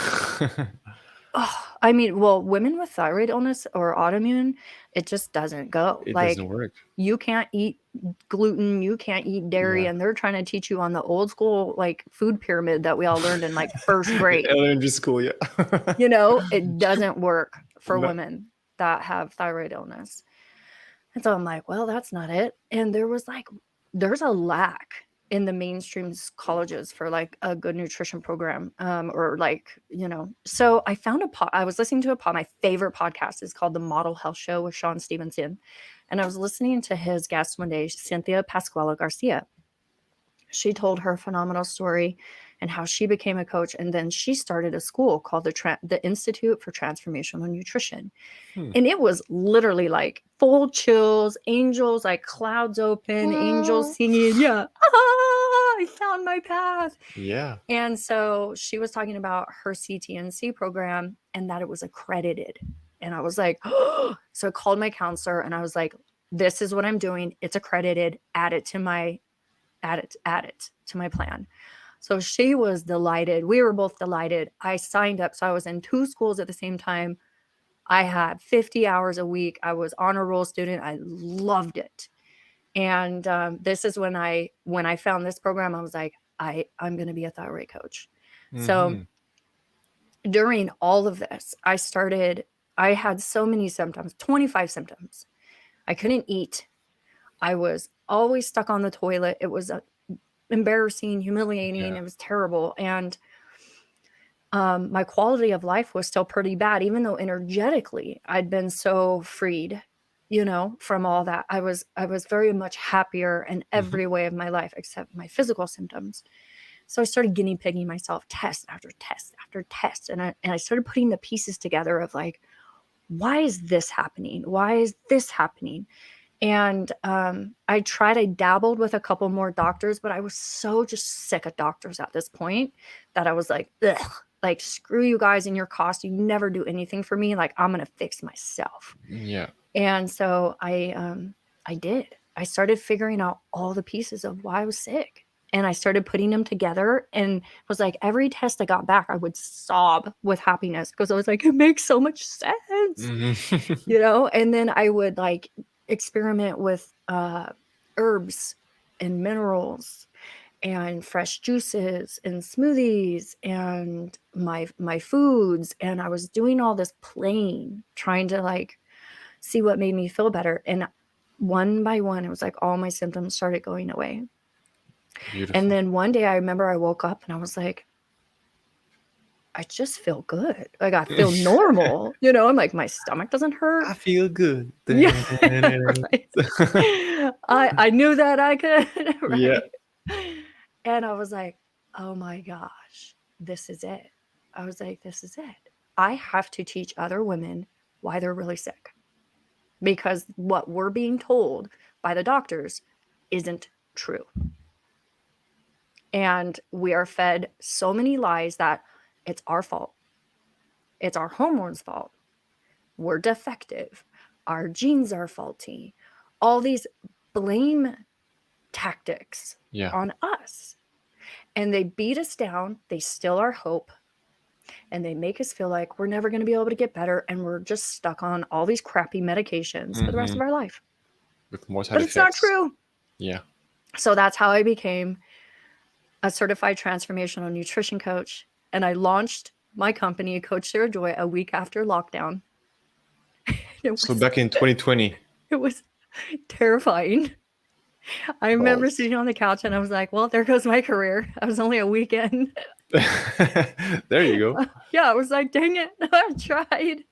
I mean, well, women with thyroid illness or autoimmune, it just doesn't go. It doesn't Like, work. you can't eat gluten, you can't eat dairy, Yeah. and they're trying to teach you on the old school like food pyramid that we all learned in like first grade. Elementary school, yeah. It doesn't work for No. women that have thyroid illness. And so I'm like, well, that's not it. And there's a lack in the mainstream colleges for like a good nutrition program, or like, so I found I was listening to my favorite podcast is called The Model Health Show with Sean Stevenson. And I was listening to his guest one day, Cynthia Pasquale Garcia. She told her phenomenal story and how she became a coach. And then she started a school called the Institute for Transformational Nutrition. And it was literally like full chills, angels, like clouds open, angels singing. Yeah. I found my path. Yeah. And so she was talking about her CTNC program and that it was accredited. And I was like, oh. So I called my counselor and I was like, this is what I'm doing. It's accredited. Add it to my plan. So she was delighted. We were both delighted. I signed up. So I was in 2 schools at the same time. I had 50 hours a week. I was honor roll student. I loved it. And this is when I found this program, I was like, I'm going to be a thyroid coach. So during all of this, I had so many symptoms, 25 symptoms. I couldn't eat. I was always stuck on the toilet. It was embarrassing, humiliating. Yeah. It was terrible. And my quality of life was still pretty bad, even though energetically I'd been so freed, from all that. I was very much happier in every way of my life except my physical symptoms. So I started guinea pigging myself, test after test after test. And I started putting the pieces together of like, why is this happening? Why is this happening? And I dabbled with a couple more doctors, but I was so just sick of doctors at this point that I was like, ugh, like, screw you guys and your cost. You never do anything for me. Like, I'm going to fix myself. Yeah. And so I did. I started figuring out all the pieces of why I was sick. And I started putting them together and was like, every test I got back, I would sob with happiness because I was like, it makes so much sense, and then I would like experiment with herbs and minerals and fresh juices and smoothies and my foods. And I was doing all this playing, trying to like see what made me feel better. And one by one, it was like all my symptoms started going away. Beautiful. And then one day I remember I woke up and I was like, I just feel good. Like, I feel normal. I'm like, my stomach doesn't hurt. I feel good. Yeah, right. I knew that I could. Right. Yeah. And I was like, oh my gosh, this is it. I was like, this is it. I have to teach other women why they're really sick. Because what we're being told by the doctors isn't true. And we are fed so many lies that it's our fault. It's our hormones' fault. We're defective. Our genes are faulty. All these blame tactics on us. And they beat us down. They steal our hope. And they make us feel like we're never going to be able to get better. And we're just stuck on all these crappy medications for the rest of our life. With more side but effects. It's not true. Yeah. So that's how I became a certified transformational nutrition coach. And I launched my company, Coach Sarah Joy, a week after lockdown. So back in 2020. It was terrifying. I remember sitting on the couch and I was like, well, there goes my career. I was only a weekend. There you go. Yeah, I was like, dang it. I tried.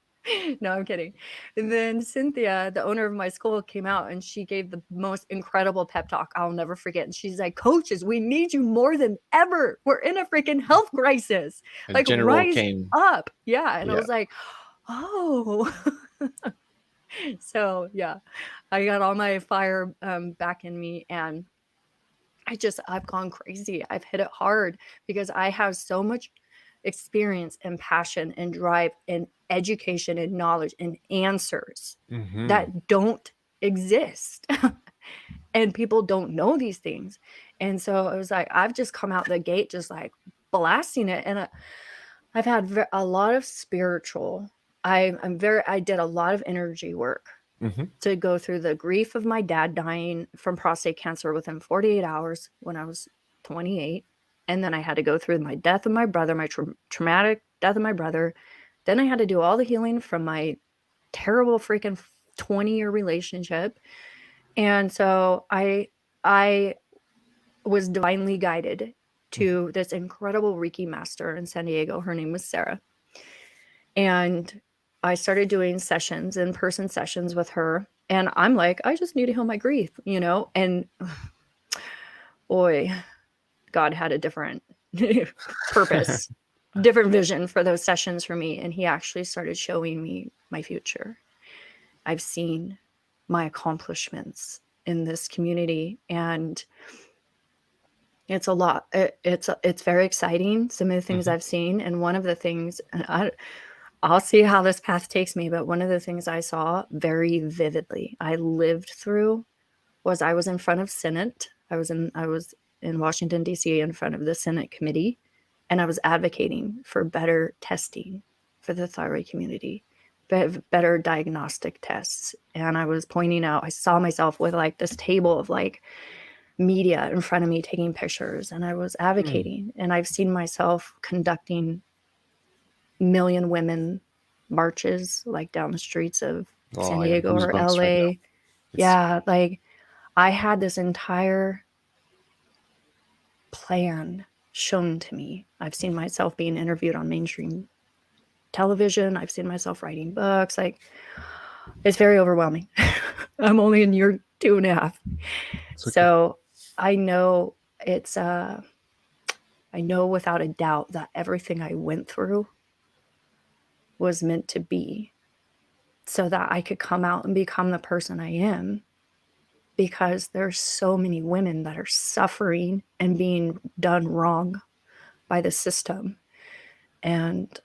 No, I'm kidding. And then Cynthia, the owner of my school, came out and she gave the most incredible pep talk I'll never forget. And she's like, "Coaches, we need you more than ever. We're in a freaking health crisis. A Like, general rise came. up." Yeah. And I Yeah. was like, "Oh." So, yeah, I got all my fire back in me. And I've gone crazy. I've hit it hard because I have so much experience and passion and drive and education and knowledge and answers Mm-hmm. that don't exist. And people don't know these things. And so it was like, I've just come out the gate, just like blasting it. And I've had a lot of spiritual, I did a lot of energy work Mm-hmm. to go through the grief of my dad dying from prostate cancer within 48 hours when I was 28. And then I had to go through my death of my brother, my traumatic death of my brother. Then I had to do all the healing from my terrible freaking 20-year relationship. And so I was divinely guided to this incredible Reiki master in San Diego. Her name was Sarah. And I started doing sessions, in-person sessions with her. And I'm like, I just need to heal my grief, you know? And boy, God had a different purpose, different vision for those sessions for me. And he actually started showing me my future. I've seen my accomplishments in this community, and it's a lot. It's very exciting, some of the things Mm-hmm. I've seen. And one of the things, I'll see how this path takes me, but one of the things I saw very vividly, I lived through, was I was in front of Senate. I was in Washington, D.C., in front of the Senate committee, and I was advocating for better testing for the thyroid community, better diagnostic tests. And I was pointing out, I saw myself with like this table of like media in front of me taking pictures, and I was Mm. advocating. And I've seen myself conducting million women marches like down the streets of Oh, San I have Diego or goosebumps right now. LA. It's Yeah, like I had this entire plan shown to me. I've seen myself being interviewed on mainstream television. I've seen myself writing books. Like, it's very overwhelming. I'm only in year 2.5. it's okay. So I know I know without a doubt that everything I went through was meant to be, so that I could come out and become the person I am, because there's so many women that are suffering and being done wrong by the system. And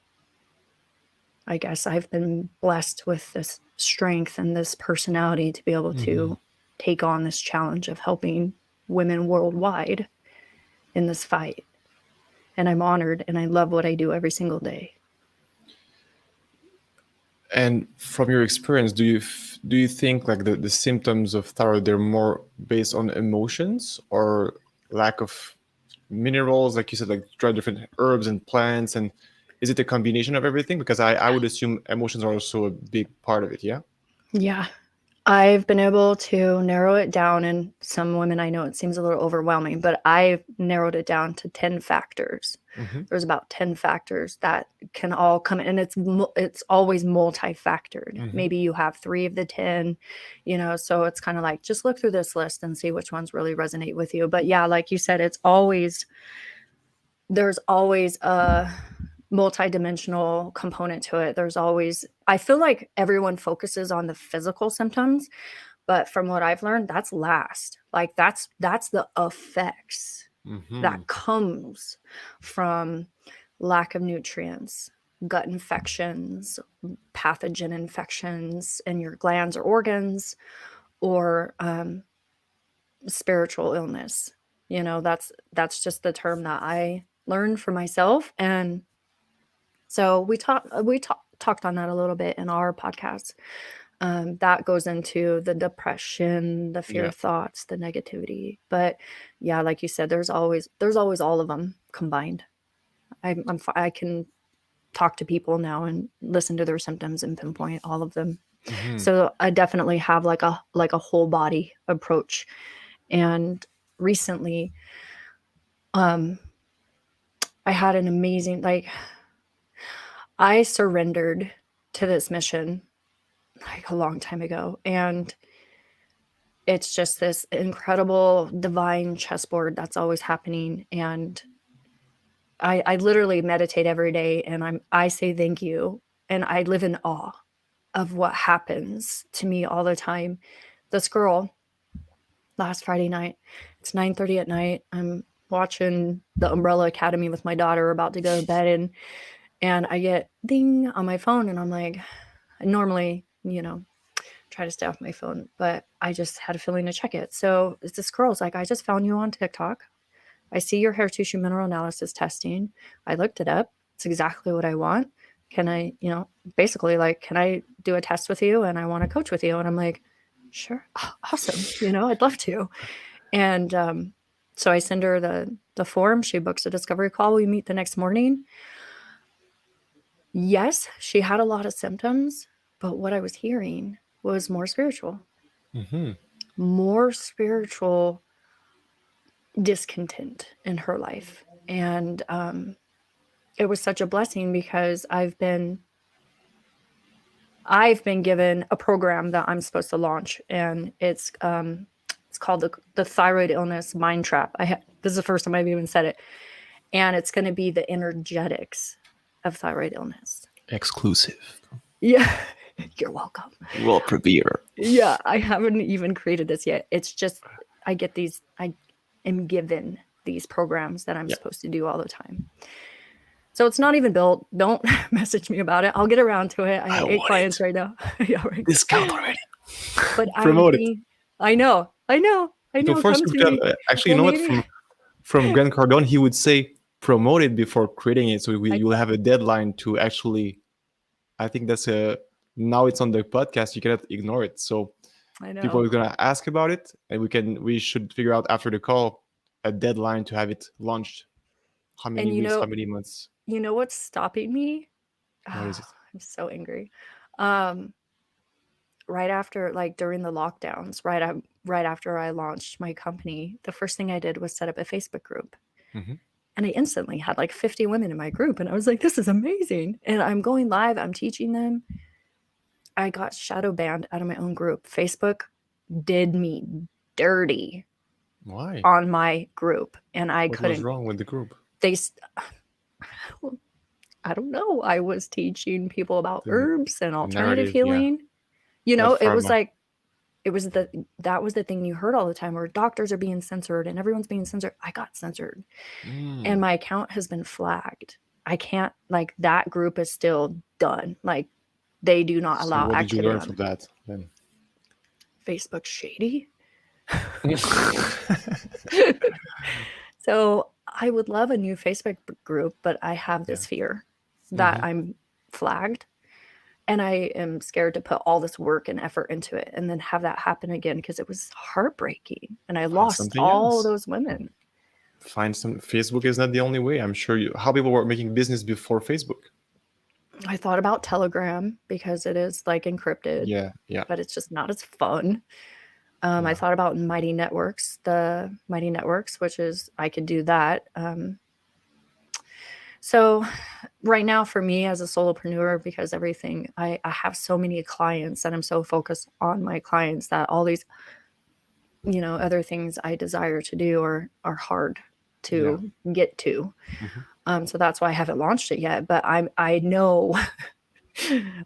I guess I've been blessed with this strength and this personality to be able Mm-hmm. to take on this challenge of helping women worldwide in this fight. And I'm honored, and I love what I do every single day. And from your experience, do you think like the symptoms of thyroid, they're more based on emotions or lack of minerals, like you said, like try different herbs and plants, and is it a combination of everything? Because I would assume emotions are also a big part of it. Yeah. Yeah. I've been able to narrow it down, and some women, I know it seems a little overwhelming, but I've narrowed it down to 10 factors. Mm-hmm. There's about 10 factors that can all come, and it's always multi-factored. Mm-hmm. Maybe you have 3 of the 10, so it's kind of like, just look through this list and see which ones really resonate with you. But yeah, like you said, there's always a multidimensional component to it. I feel like everyone focuses on the physical symptoms, but from what I've learned, that's last. Like that's the effects Mm-hmm. that comes from lack of nutrients, gut infections, pathogen infections in your glands or organs, or spiritual illness. That's just the term that I learned for myself. And so we talked on that a little bit in our podcast. That goes into the depression, the fear Yeah. thoughts, the negativity. But yeah, like you said, there's always all of them combined. I can talk to people now and listen to their symptoms and pinpoint all of them. Mm-hmm. So I definitely have like a whole body approach. And recently, um, I had an amazing, like, I surrendered to this mission like a long time ago. And it's just this incredible divine chessboard that's always happening. And I literally meditate every day, and I say thank you, and I live in awe of what happens to me all the time. This girl last Friday night, it's 9:30 at night. I'm watching The Umbrella Academy with my daughter, about to go to bed, and I get ding on my phone, and I'm like, I normally, try to stay off my phone, but I just had a feeling to check it. So it's this girl's like, I just found you on TikTok. I see your hair tissue mineral analysis testing. I looked it up. It's exactly what I want. Can I, basically like, can I do a test with you? And I want to coach with you. And I'm like, sure. Oh, awesome. I'd love to. And so I send her the form. She books a discovery call. We meet the next morning. Yes, she had a lot of symptoms, but what I was hearing was more spiritual. Mm-hmm. More spiritual discontent in her life. And it was such a blessing because I've been given a program that I'm supposed to launch, and it's called the thyroid illness mind trap. This is the first time I've even said it, and it's going to be the energetics of thyroid illness. Exclusive. Yeah, you're welcome. Well, premiere. Yeah, I haven't even created this yet. It's just I am given these programs that I'm supposed to do all the time. So it's not even built. Don't message me about it. I'll get around to it. I have 8 clients right now. Yeah, right. Discount already. But Promote it. I know. So first, Come to me. actually, you know what? From Grant Cardone, he would say promote it before creating it. So you will have a deadline to actually. I think that's now it's on the podcast. You cannot ignore it. So I know. people are gonna ask about it, and we should figure out after the call a deadline to have it launched. How many weeks? How many months? You know what's stopping me? What is it? I'm so angry. Right after, like during the lockdowns, right after I launched my company, the first thing I did was set up a Facebook group. Mm-hmm. And I instantly had like 50 women in my group. And I was like, this is amazing. And I'm going live. I'm teaching them. I got shadow banned out of my own group. Facebook did me dirty. Why? On my group. And I couldn't. What was wrong with the group? I don't know. I was teaching people about herbs and alternative healing. Yeah. It was like, that was the thing you heard all the time, where doctors are being censored and everyone's being censored. I got censored. And my account has been flagged. I can't, like, that group is still done. Like, they do not allow what activity. What did you learn from that then? Facebook's shady. So I would love a new Facebook group, but I have this fear that I'm flagged. And I am scared to put all this work and effort into it and then have that happen again, because it was heartbreaking. And I lost all those women. Find some. Facebook is not the only way. I'm sure how people were making business before Facebook. I thought about Telegram because it is like encrypted. Yeah. But it's just not as fun. I thought about the Mighty Networks, which is, I could do that. So right now for me as a solopreneur, because everything, I have so many clients and I'm so focused on my clients that all these, other things I desire to do are hard to get to. Mm-hmm. So that's why I haven't launched it yet. But I know,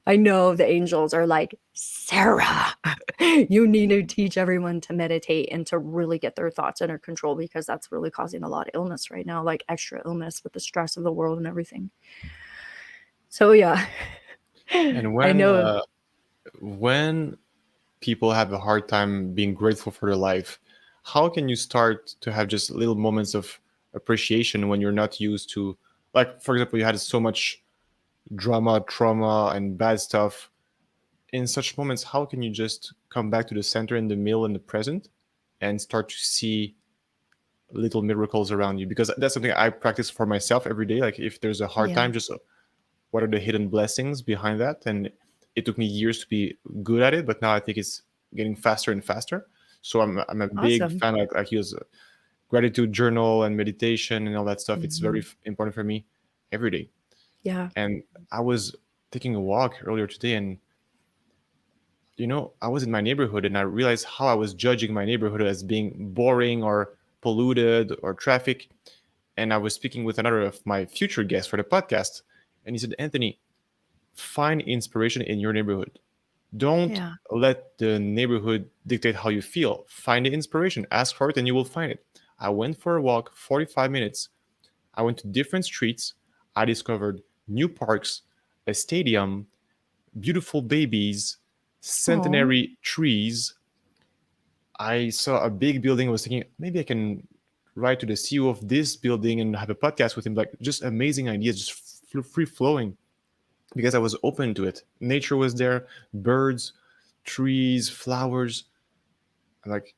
I know the angels are like, Sarah, you need to teach everyone to meditate and to really get their thoughts under control, because that's really causing a lot of illness right now, like extra illness with the stress of the world and everything. So yeah. And when people have a hard time being grateful for their life, how can you start to have just little moments of appreciation when you're not used to, like, for example, you had so much drama, trauma, and bad stuff. In such moments, how can you just come back to the center in the middle and the present and start to see little miracles around you? Because that's something I practice for myself every day. Like, if there's a hard time, just what are the hidden blessings behind that? And it took me years to be good at it, but now I think it's getting faster and faster. So I'm a big fan, like use gratitude journal and meditation and all that stuff. Mm-hmm. It's very important for me every day. Yeah. And I was taking a walk earlier today, and I was in my neighborhood and I realized how I was judging my neighborhood as being boring or polluted or traffic. And I was speaking with another of my future guests for the podcast, and he said, Anthony, find inspiration in your neighborhood. Don't Yeah. let the neighborhood dictate how you feel. Find the inspiration, ask for it, and you will find it. I went for a walk, 45 minutes. I went to different streets. I discovered new parks, a stadium, beautiful babies, Oh, centenary trees. I saw a big building. I was thinking maybe I can write to the CEO of this building and have a podcast with him. Like just amazing ideas, just free flowing because I was open to it. Nature was there, birds, trees, flowers. I'm like,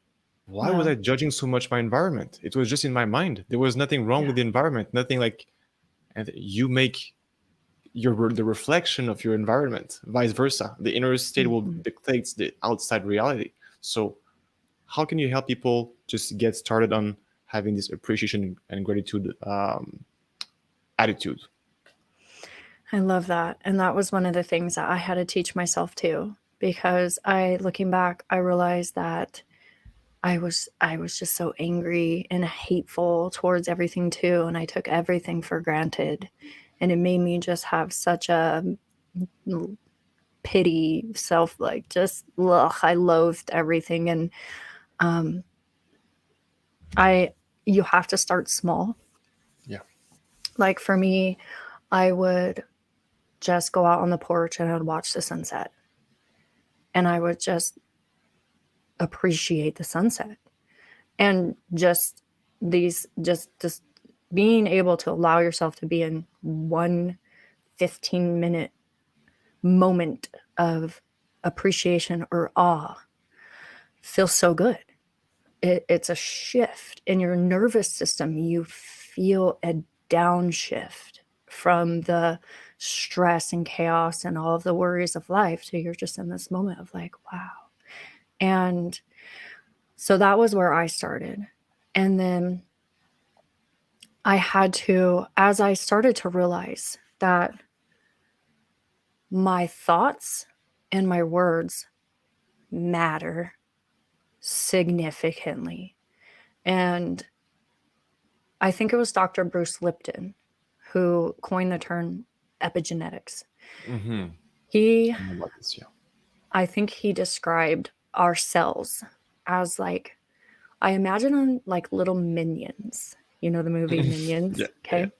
why was wow. I judging so much my environment? It was just in my mind. There was nothing wrong Yeah. with the environment. Nothing like, and you make the reflection of your environment, vice versa. The inner state will Mhm. dictates the outside reality. So how can you help people just get started on having this appreciation and gratitude attitude? I love that. And that was one of the things that I had to teach myself too, because looking back, I realized that I was just so angry and hateful towards everything too, and I took everything for granted. And it made me just have such a pity self, like just ugh, I loathed everything. And um I you have to start small. Yeah. Like for me, I would just go out on the porch and I would watch the sunset, and I would just appreciate the sunset, and just being able to allow yourself to be in one 15-minute moment of appreciation or awe feels so good. It's a shift in your nervous system. You feel a downshift from the stress and chaos and all of the worries of life. So you're just in this moment of like, wow. And so that was where I started. And then I had to, as I started to realize that my thoughts and my words matter significantly. And I think it was Dr. Bruce Lipton who coined the term epigenetics. Mm-hmm. He, I know about this. Yeah. I think he described our cells as like, I imagine them like little minions. You know the movie Minions? Yeah. Yeah. Okay.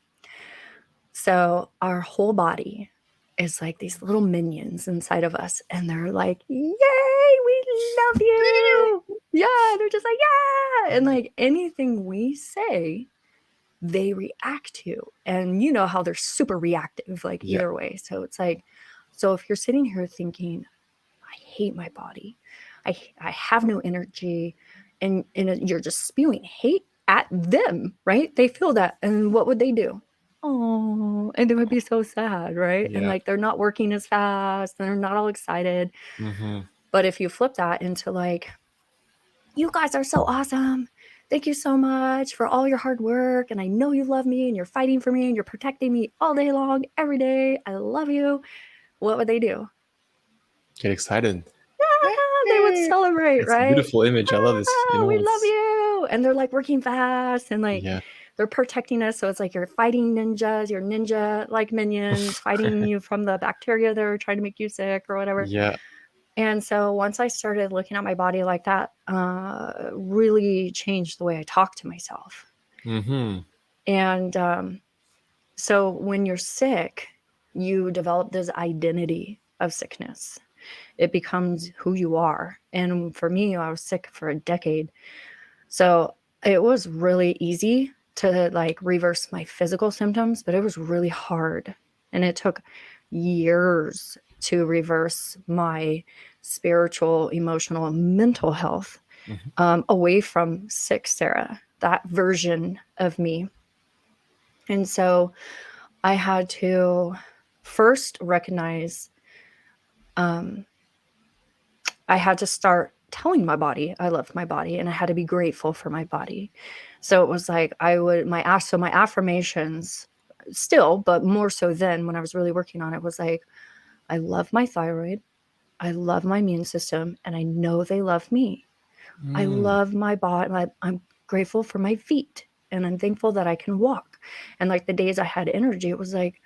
So our whole body is like these little minions inside of us, and they're like, "Yay, we love you!" Yeah, they're just like, "Yeah!" And like anything we say, they react to, and you know how they're super reactive, like Yeah. either way. So it's like, so if you're sitting here thinking, "I hate my body, I have no energy," and you're just spewing hate at them, right? They feel that, and what would they do? Oh, and they would be so sad, right? And Yeah. like they're not working as fast, and they're not all excited. Mm-hmm. But if you flip that into like, you guys are so awesome. Thank you so much for all your hard work. And I know you love me and you're fighting for me and you're protecting me all day long, every day. I love you. What would they do? Get excited. They would celebrate, It's a right? beautiful image. I love this. We love It's you. And they're like working fast and like yeah. they're protecting us. So it's like you're fighting ninjas, you're ninja like minions, fighting you from the bacteria that are trying to make you sick or whatever. Yeah. And so once I started looking at my body like that, really changed the way I talk to myself. Mm-hmm. And so when you're sick, you develop this identity of sickness. It becomes who you are. And for me, I was sick for a decade. So it was really easy to like reverse my physical symptoms, but it was really hard. And it took years to reverse my spiritual, emotional, and mental health Mm-hmm. away from sick Sarah, that version of me. And so I had to first recognize, um, I had to start telling my body I loved my body and I had to be grateful for my body. So it was like my affirmations still, but more so then when I was really working on it was like, I love my thyroid. I love my immune system, and I know they love me. I Mm. love my body. I'm grateful for my feet, and I'm thankful that I can walk. And like the days I had energy, it was like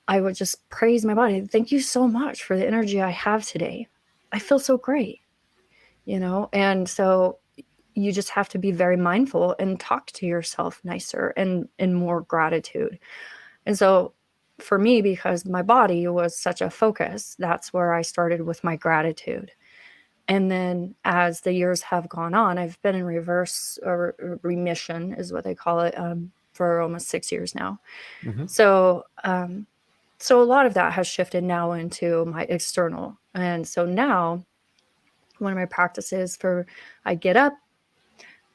I would just praise my body. Thank you so much for the energy I have today. I feel so great, you know? And so you just have to be very mindful and talk to yourself nicer and in more gratitude. And so for me, because my body was such a focus, that's where I started with my gratitude. And then as the years have gone on, I've been in reverse or remission, is what they call it, for almost 6 years now. Hmm. So, so a lot of that has shifted now into my external. And so now, one of my practices for I get up,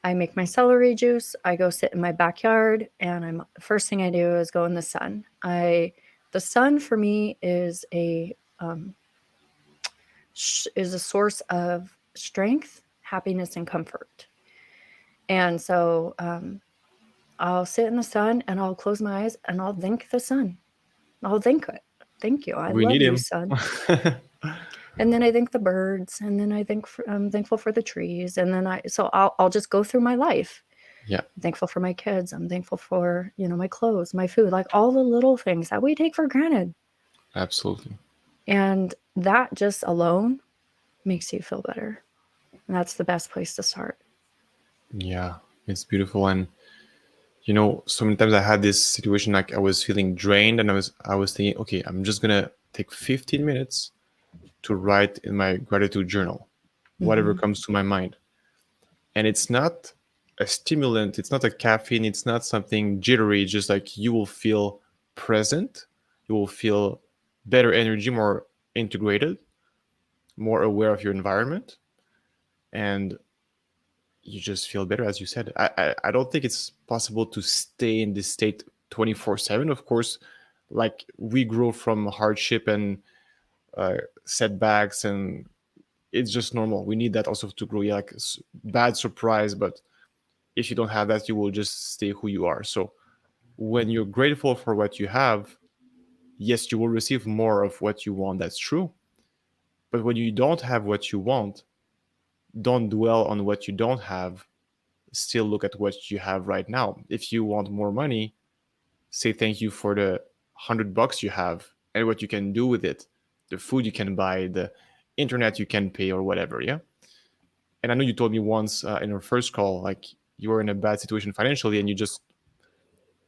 I make my celery juice, I go sit in my backyard, and I'm first thing I do is go in the sun. I The sun for me is a source of strength, happiness, and comfort. And so I'll sit in the sun and I'll close my eyes and I'll thank the sun. I'll thank it. Thank you. I We love need you, him. sun. And then I thank the birds, and then I'm thankful for the trees, and then I'll just go through my life. Yeah, I'm thankful for my kids. I'm thankful for, my clothes, my food, like all the little things that we take for granted. absolutely. And that just alone makes you feel better. And that's the best place to start. Yeah, it's beautiful. And sometimes I had this situation like I was feeling drained, and I was thinking, okay, I'm just gonna take 15 minutes to write in my gratitude journal whatever Hmm. comes to my mind. And it's not a stimulant, it's not a caffeine, it's not something jittery. It's just like you will feel present, you will feel better energy, more integrated, more aware of your environment, and you just feel better, as you said. I don't think it's possible to stay in this state 24/7. Of course, like we grow from hardship and uh, setbacks, and it's just normal. We need that also to grow. Yeah, like bad surprise, but if you don't have that, you will just stay who you are. So when you're grateful for what you have, yes, you will receive more of what you want. That's true. But when you don't have what you want, don't dwell on what you don't have. Still look at what you have right now. If you want more money, say thank you for the $100 you have and what you can do with it, the food you can buy, the internet you can pay, or whatever. Yeah. And I know you told me once in our first call, like you were in a bad situation financially, and you just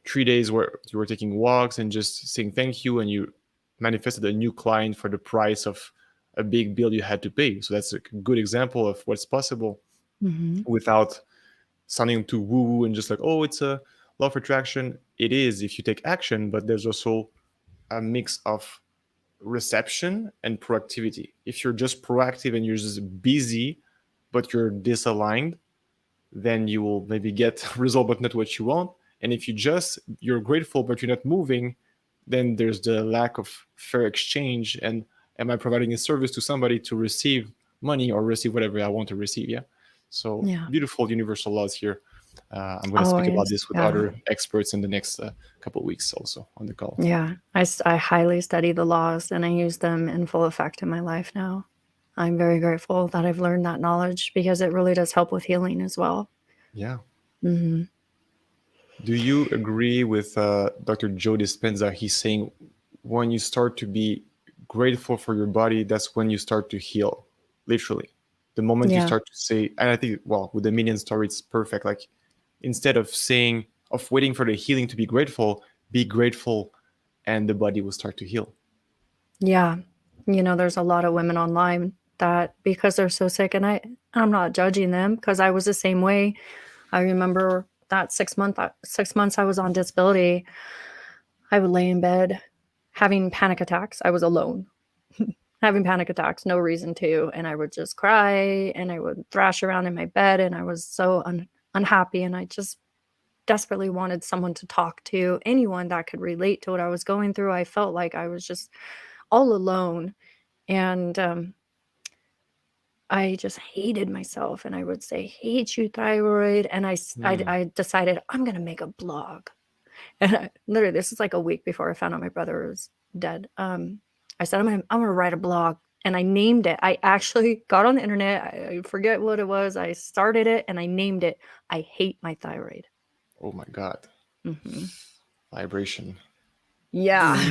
3 days where you were taking walks and just saying thank you, and you manifested a new client for the price of a big bill you had to pay. So that's a good example of what's possible Hmm. without sounding too woo woo and just like, oh, it's a law of attraction. It is if you take action, but there's also a mix of reception and proactivity. If you're just proactive and you're just busy, but you're disaligned, then you will maybe get result but not what you want. And if you're grateful but you're not moving, then there's the lack of fair exchange. And am I providing a service to somebody to receive money or receive whatever I want to receive? Yeah. So Yeah. beautiful universal laws here. I'm going to speak about Always. this with Yeah. other experts in the next couple of weeks also on the call. Yeah. I highly study the laws and I use them in full effect in my life now. I'm very grateful that I've learned that knowledge because it really does help with healing as well. Yeah. Hmm. Do you agree with Dr. Joe Dispenza? He's saying when you start to be grateful for your body, that's when you start to heal, literally. The moment you Yeah. start to say, and I think, well, with the minion story, it's perfect. Like, instead of waiting for the healing to be grateful, and the body will start to heal. Yeah. There's a lot of women online that because they're so sick, and I'm not judging them because I was the same way. I remember that 6 months I was on disability. I would lay in bed having panic attacks. I was alone having panic attacks, no reason to, and I would just cry and I would thrash around in my bed, and I was so unhappy, and I just desperately wanted someone to talk to, anyone that could relate to what I was going through. I felt like I was just all alone, and I just hated myself, and I would say, "Hate you, thyroid," and Hmm. I decided I'm gonna make a blog, and literally this is like a week before I found out my brother was dead. I said, I'm gonna write a blog. And I named it. I actually got on the internet. I forget what it was. I started it and I named it, I Hate My Thyroid. Oh my God. Hmm. Vibration. Yeah.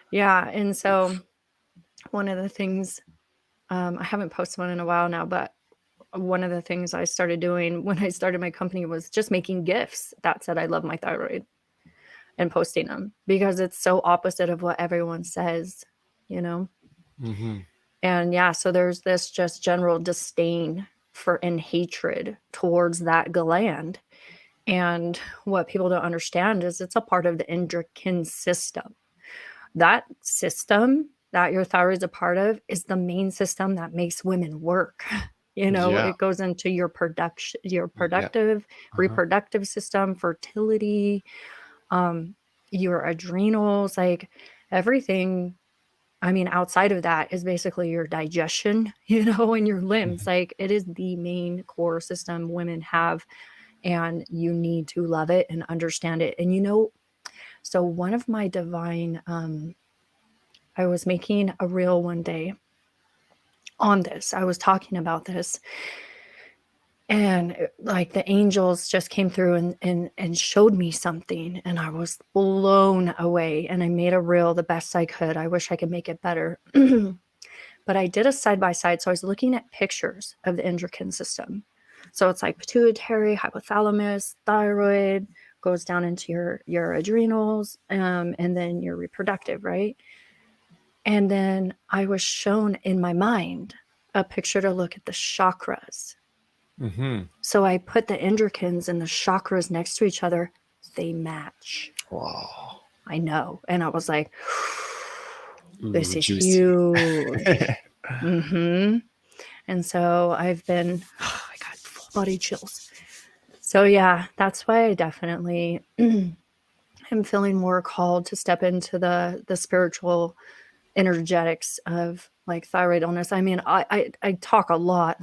Yeah. And so one of the things, I haven't posted one in a while now, but one of the things I started doing when I started my company was just making gifts that said, I love my thyroid, and posting them, because it's so opposite of what everyone says, you know? Mm-hmm. And yeah, so there's this just general disdain for and hatred towards that gland. And what people don't understand is it's a part of the endocrine system. That system that your thyroid is a part of is the main system that makes women work. Yeah. It goes into your production, your Yeah. productive, Uh-huh. reproductive system, fertility, um, your adrenals, like everything. I mean, outside of that is basically your digestion, and your limbs. Mhm. Like it is the main core system women have, and you need to love it and understand it. And so one of my divine, I was making a reel one day on this. I was talking about this, and like the angels just came through and showed me something, and I was blown away. And I made a reel the best I could. I wish I could make it better. But I did a side by side. So I was looking at pictures of the endocrine system. So it's like pituitary, hypothalamus, thyroid, goes down into your adrenals, and then your reproductive, right? And then I was shown in my mind a picture to look at the chakras. Mm-hmm. So I put the endocrines and the chakras next to each other. They match. Wow. I know. And I was like, this Ooh, is juicy. huge. Mm-hmm. And so I've been, I got full body chills. So yeah, that's why I definitely am feeling more called to step into the spiritual energetics of like thyroid illness. I mean, I talk a lot,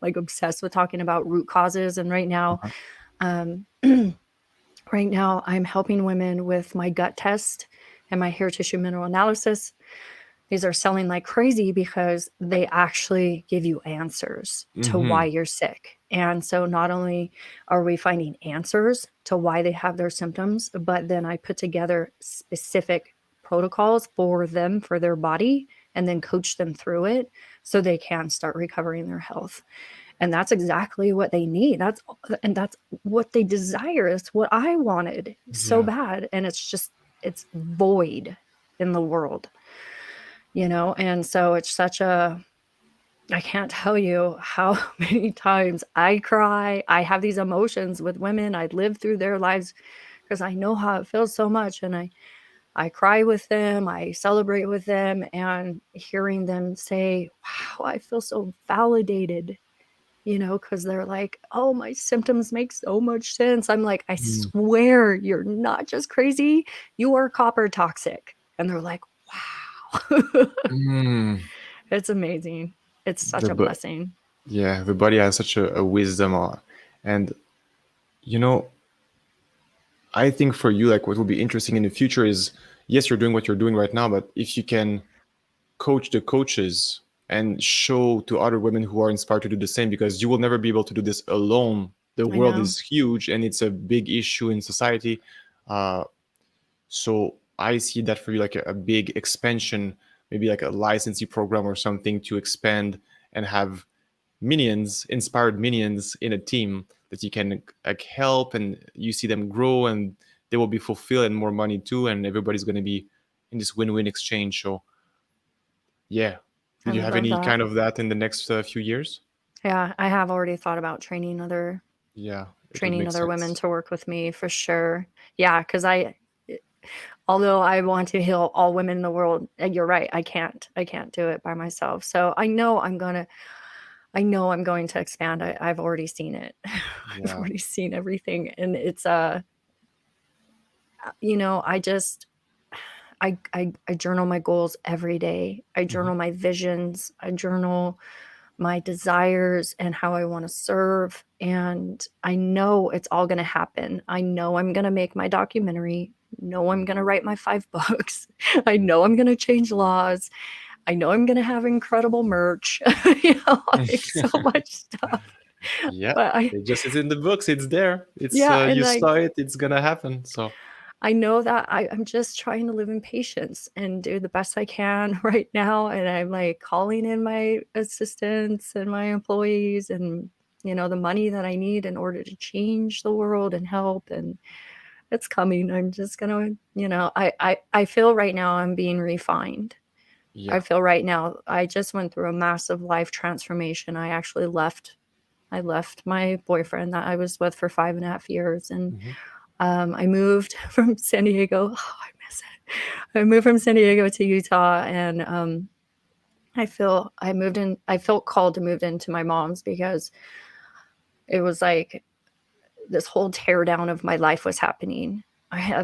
like obsessed with talking about root causes. And Uh-huh. um, right now I'm helping women with my gut test and my hair tissue mineral analysis. These are selling like crazy because they actually give you answers to Mm-hmm. why you're sick. And so not only are we finding answers to why they have their symptoms, but then I put together specific protocols for them, for their body, and then coach them through it so they can start recovering their health. And that's exactly what they need. That's what they desire. It's what I wanted so Yeah. bad. And it's void in the world, and so it's such a, I can't tell you how many times I cry. I have these emotions with women. I live through their lives because I know how it feels so much. And I cry with them, I celebrate with them, and hearing them say, wow, I feel so validated, because they're like, oh, my symptoms make so much sense. I'm like, I Mm. swear you're not just crazy, you are copper toxic. And they're like, wow. Mm. It's amazing. It's such The a but blessing. yeah, the body has such a wisdom, and you know, I think for you, like what will be interesting in the future is, yes, you're doing what you're doing right now, but if you can coach the coaches and show to other women who are inspired to do the same, because you will never be able to do this alone. The I world know. is huge and it's a big issue in society. Uh, so I see that for you like a big expansion, maybe like a licensing program or something to expand and have minions, inspired minions in a team that you can like help, and you see them grow and they will be fulfilled and more money too, and everybody's going to be in this win-win exchange. So yeah. I Did you would have love any that. kind of that in the next few years? Yeah, I have already thought about Yeah, it would training make other women sense. to work with me for sure. Yeah, because although I want to heal all women in the world, you're right, I can't. I can't do it by myself. So I know I'm going to expand. I've already seen it. I've Yeah. already seen everything, and it's I just I journal my goals every day. I Hmm. journal my visions. I journal my desires and how I want to serve. And I know it's all going to happen. I know I'm going to make my documentary. know I'm going to write my 5 books. I know I'm going to change laws. I know I'm going to have incredible merch, like so much stuff. Yeah, But it just is in the books. It's there. It's yeah, and you saw it. It's gonna happen. So I know that I'm just trying to live in patience and do the best I can right now. And I'm like calling in my assistants and my employees and, the money that I need in order to change the world and help. And it's coming. I'm just going to, I feel right now I'm being refined. I yeah. feel right now I just went through a massive life transformation. I left my boyfriend that I was with for 5.5 years, and Hmm. I moved from San Diego. Oh, I miss it. I moved from San Diego to Utah, and I felt called to move into my mom's because it was like this whole tear down of my life was happening. I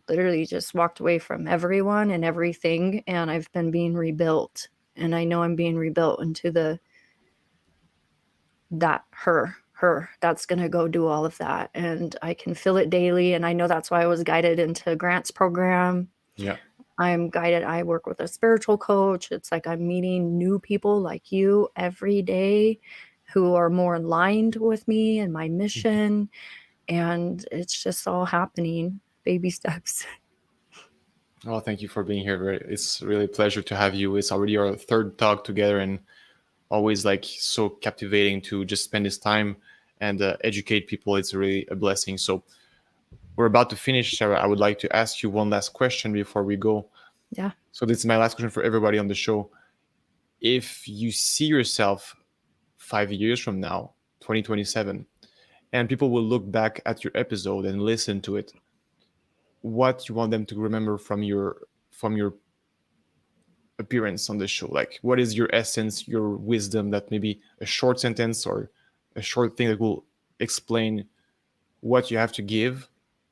literally just walked away from everyone and everything, and I've been being rebuilt, and I know I'm being rebuilt into her that's going to go do all of that, and I can feel it daily, and I know that's why I was guided into grants program. Yeah. I work with a spiritual coach. It's like I'm meeting new people like you every day who are more aligned with me and my Mhm. mission, and it's just all happening baby steps. Oh, thank you for being here. It's really a pleasure to have you. It's already our third talk together, and always like so captivating to just spend this time and educate people. It's really a blessing. So we're about to finish, Sarah. I would like to ask you one last question before we go. Yeah. So this is my last question for everybody on the show. If you see yourself 5 years from now, 2027, and people will look back at your episode and listen to it, what you want them to remember from your appearance on the show? Like, what is your essence, your wisdom, that maybe a short sentence or a short thing that will explain what you have to give,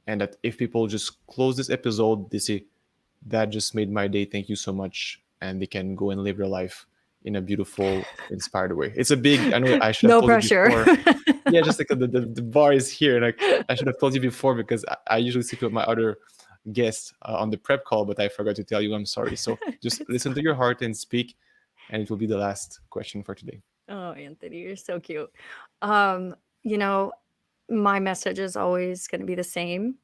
and that if people just close this episode, they say, that just made my day, thank you so much, and they can go and live their life in a beautiful, inspired way. It's a big, I know I should have No told you pressure. before. Yeah, just like the bar is here, and like I should have told you before, because I usually speak with my other guests on the prep call, but I forgot to tell you. I'm sorry. So just It's listen to your heart and speak, and it will be the last question for today. Oh, Anthony, you're so cute. Um, you know, my message is always going to be the same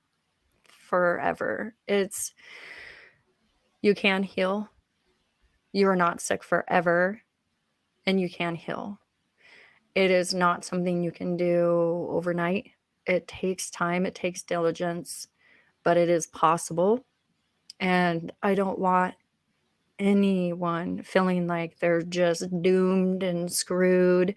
forever. It's you can heal. You are not sick forever, and you can heal. It is not something you can do overnight. It takes time, it takes diligence, but it is possible. And I don't want anyone feeling like they're just doomed and screwed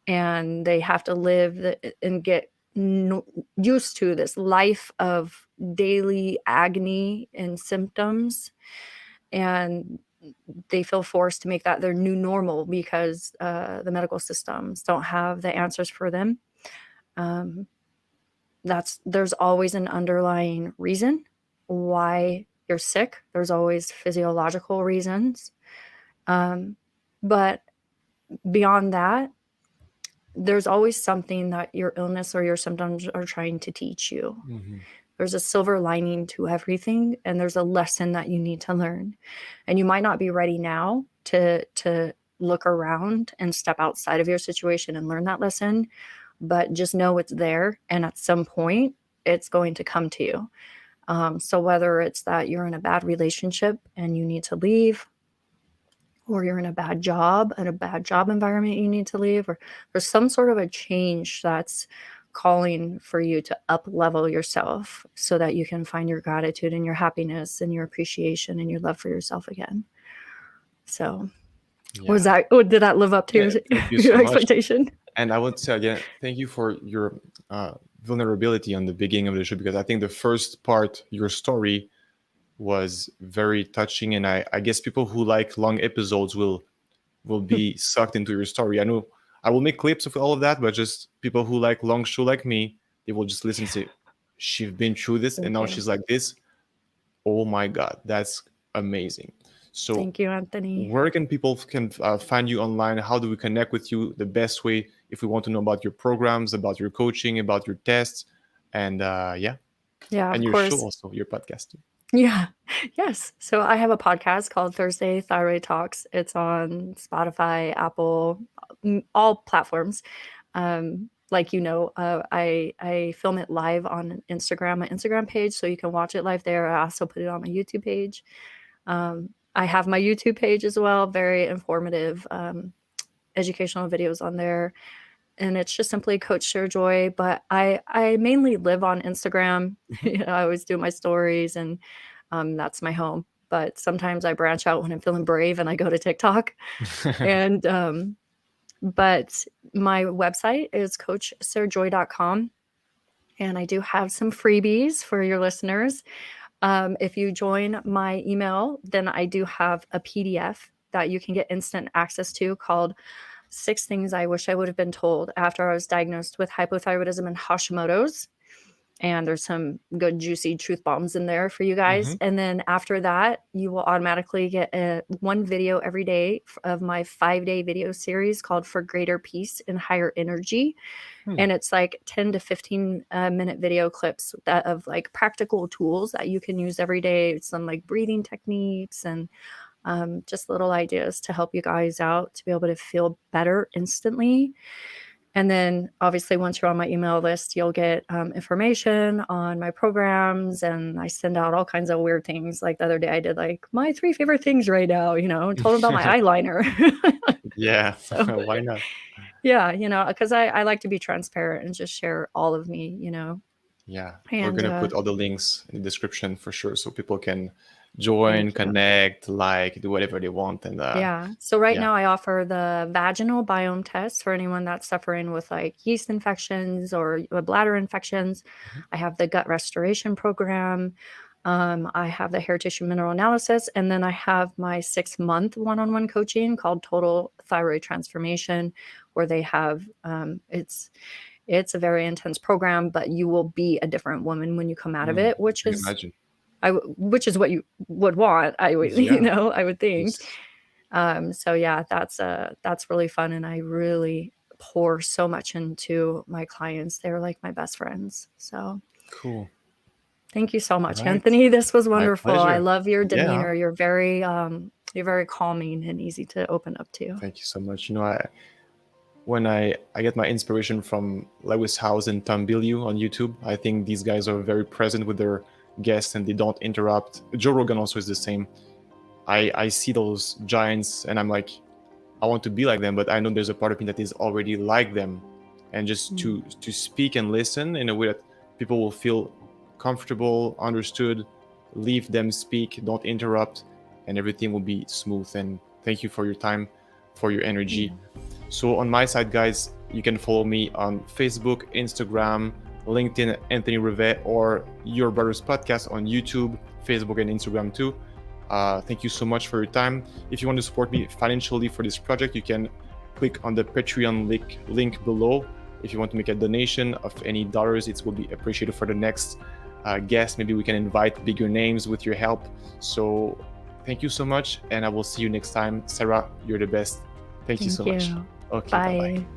and they have to live and get used to this life of daily agony and symptoms, and they feel forced to make that their new normal because the medical systems don't have the answers for them. um, there's always an underlying reason why you're sick. There's always physiological reasons, um, but beyond that, there's always something that your illness or your symptoms are trying to teach you. Mm-hmm. There's a silver lining to everything, and there's a lesson that you need to learn. And you might not be ready now to look around and step outside of your situation and learn that lesson, but just know it's there, and at some point it's going to come to you. So whether it's that you're in a bad relationship and you need to leave, or you're in a bad job environment you need to leave, or there's some sort of a change that's calling for you to up level yourself so that you can find your gratitude and your happiness and your appreciation and your love for yourself again. So Yeah. did that live up to Yeah. Thank you so your much. expectation? And I would say again, thank you for your vulnerability on the beginning of the show, because I think the first part, your story, was very touching, and I guess people who like long episodes will be sucked into your story. I know I will make clips of all of that, but just people who like long show like me, they will just listen and say, she's been through this and Thank now you. she's like this. Oh my God, that's amazing. So Thank you, Anthony. where can people can find you online? How do we connect with you the best way if we want to know about your programs, about your coaching, about your tests? And yeah. Yeah, of And your show course. also, your podcast too. Yeah. Yes. So I have a podcast called Thursday Thyroid Talks. It's on Spotify, Apple, all platforms. Like I film it live on Instagram, my Instagram page, so you can watch it live there. I also put it on my YouTube page. I have my YouTube page as well, very informative, educational videos on there. And it's just simply Coach Sarah Joy. But I mainly live on Instagram. Mhm. I always do my stories, and that's my home. But sometimes I branch out when I'm feeling brave and I go to TikTok. And but my website is coachsarahjoy.com. And I do have some freebies for your listeners. If you join my email, then I do have a PDF that you can get instant access to called 6 Things I Wish I Would Have Been Told After I Was Diagnosed with Hypothyroidism and Hashimoto's. And there's some good, juicy truth bombs in there for you guys. Mhm. And then after that, you will automatically get one video every day of my 5-day video series called For Greater Peace and Higher Energy. And it's like 10 to 15 minute video clips of like practical tools that you can use every day, some like breathing techniques and just little ideas to help you guys out to be able to feel better instantly. And then obviously once you're on my email list, you'll get information on my programs, and I send out all kinds of weird things. Like the other day I did like my 3 favorite things right now, told them about my eyeliner. Yeah, So why not? yeah, because I like to be transparent and just share all of me, Yeah, we're and gonna put all the links in the description for sure, so people can thank join, you. connect, like, do whatever they want, and Yeah. So right yeah. now I offer the vaginal biome test for anyone that's suffering with like yeast infections or bladder infections. Mhm. I have the gut restoration program. I have the hair tissue mineral analysis, and then I have my 6-month one-on-one coaching called Total Thyroid Transformation, where they have it's a very intense program, but you will be a different woman when you come out of Mm, it, I can imagine. which is what you would want. I would, Yeah, I would think. yes. So yeah, that's really fun, and I really pour so much into my clients. They're like my best friends. So Cool. thank you so All much, right. Anthony. This was My wonderful. I pleasure. love your Yeah. demeanor. You're very calming and easy to open up to. Thank you so much. When I get my inspiration from Lewis Howes and Tom Bilyeu on YouTube, I think these guys are very present with their guests and they don't interrupt. Joe Rogan also is the same. I see those giants and I'm like, I want to be like them, but I know there's a part of me that is already like them. And just Mm. to speak and listen in a way that people will feel comfortable, understood, leave them speak, don't interrupt, and everything will be smooth. And thank you for your time, for your energy. Yeah. So on my side, guys, you can follow me on Facebook, Instagram, LinkedIn, Anthony Rivest, or Your Brothers Podcast on YouTube, Facebook, and Instagram too. Thank you so much for your time. If you want to support me financially for this project, you can click on the Patreon link below. If you want to make a donation of any dollars, it will be appreciated for the next guest. Maybe we can invite bigger names with your help. So thank you so much, and I will see you next time. Sarah, you're the best. Thank you so Thank much. you. Okay, bye-bye. Bye.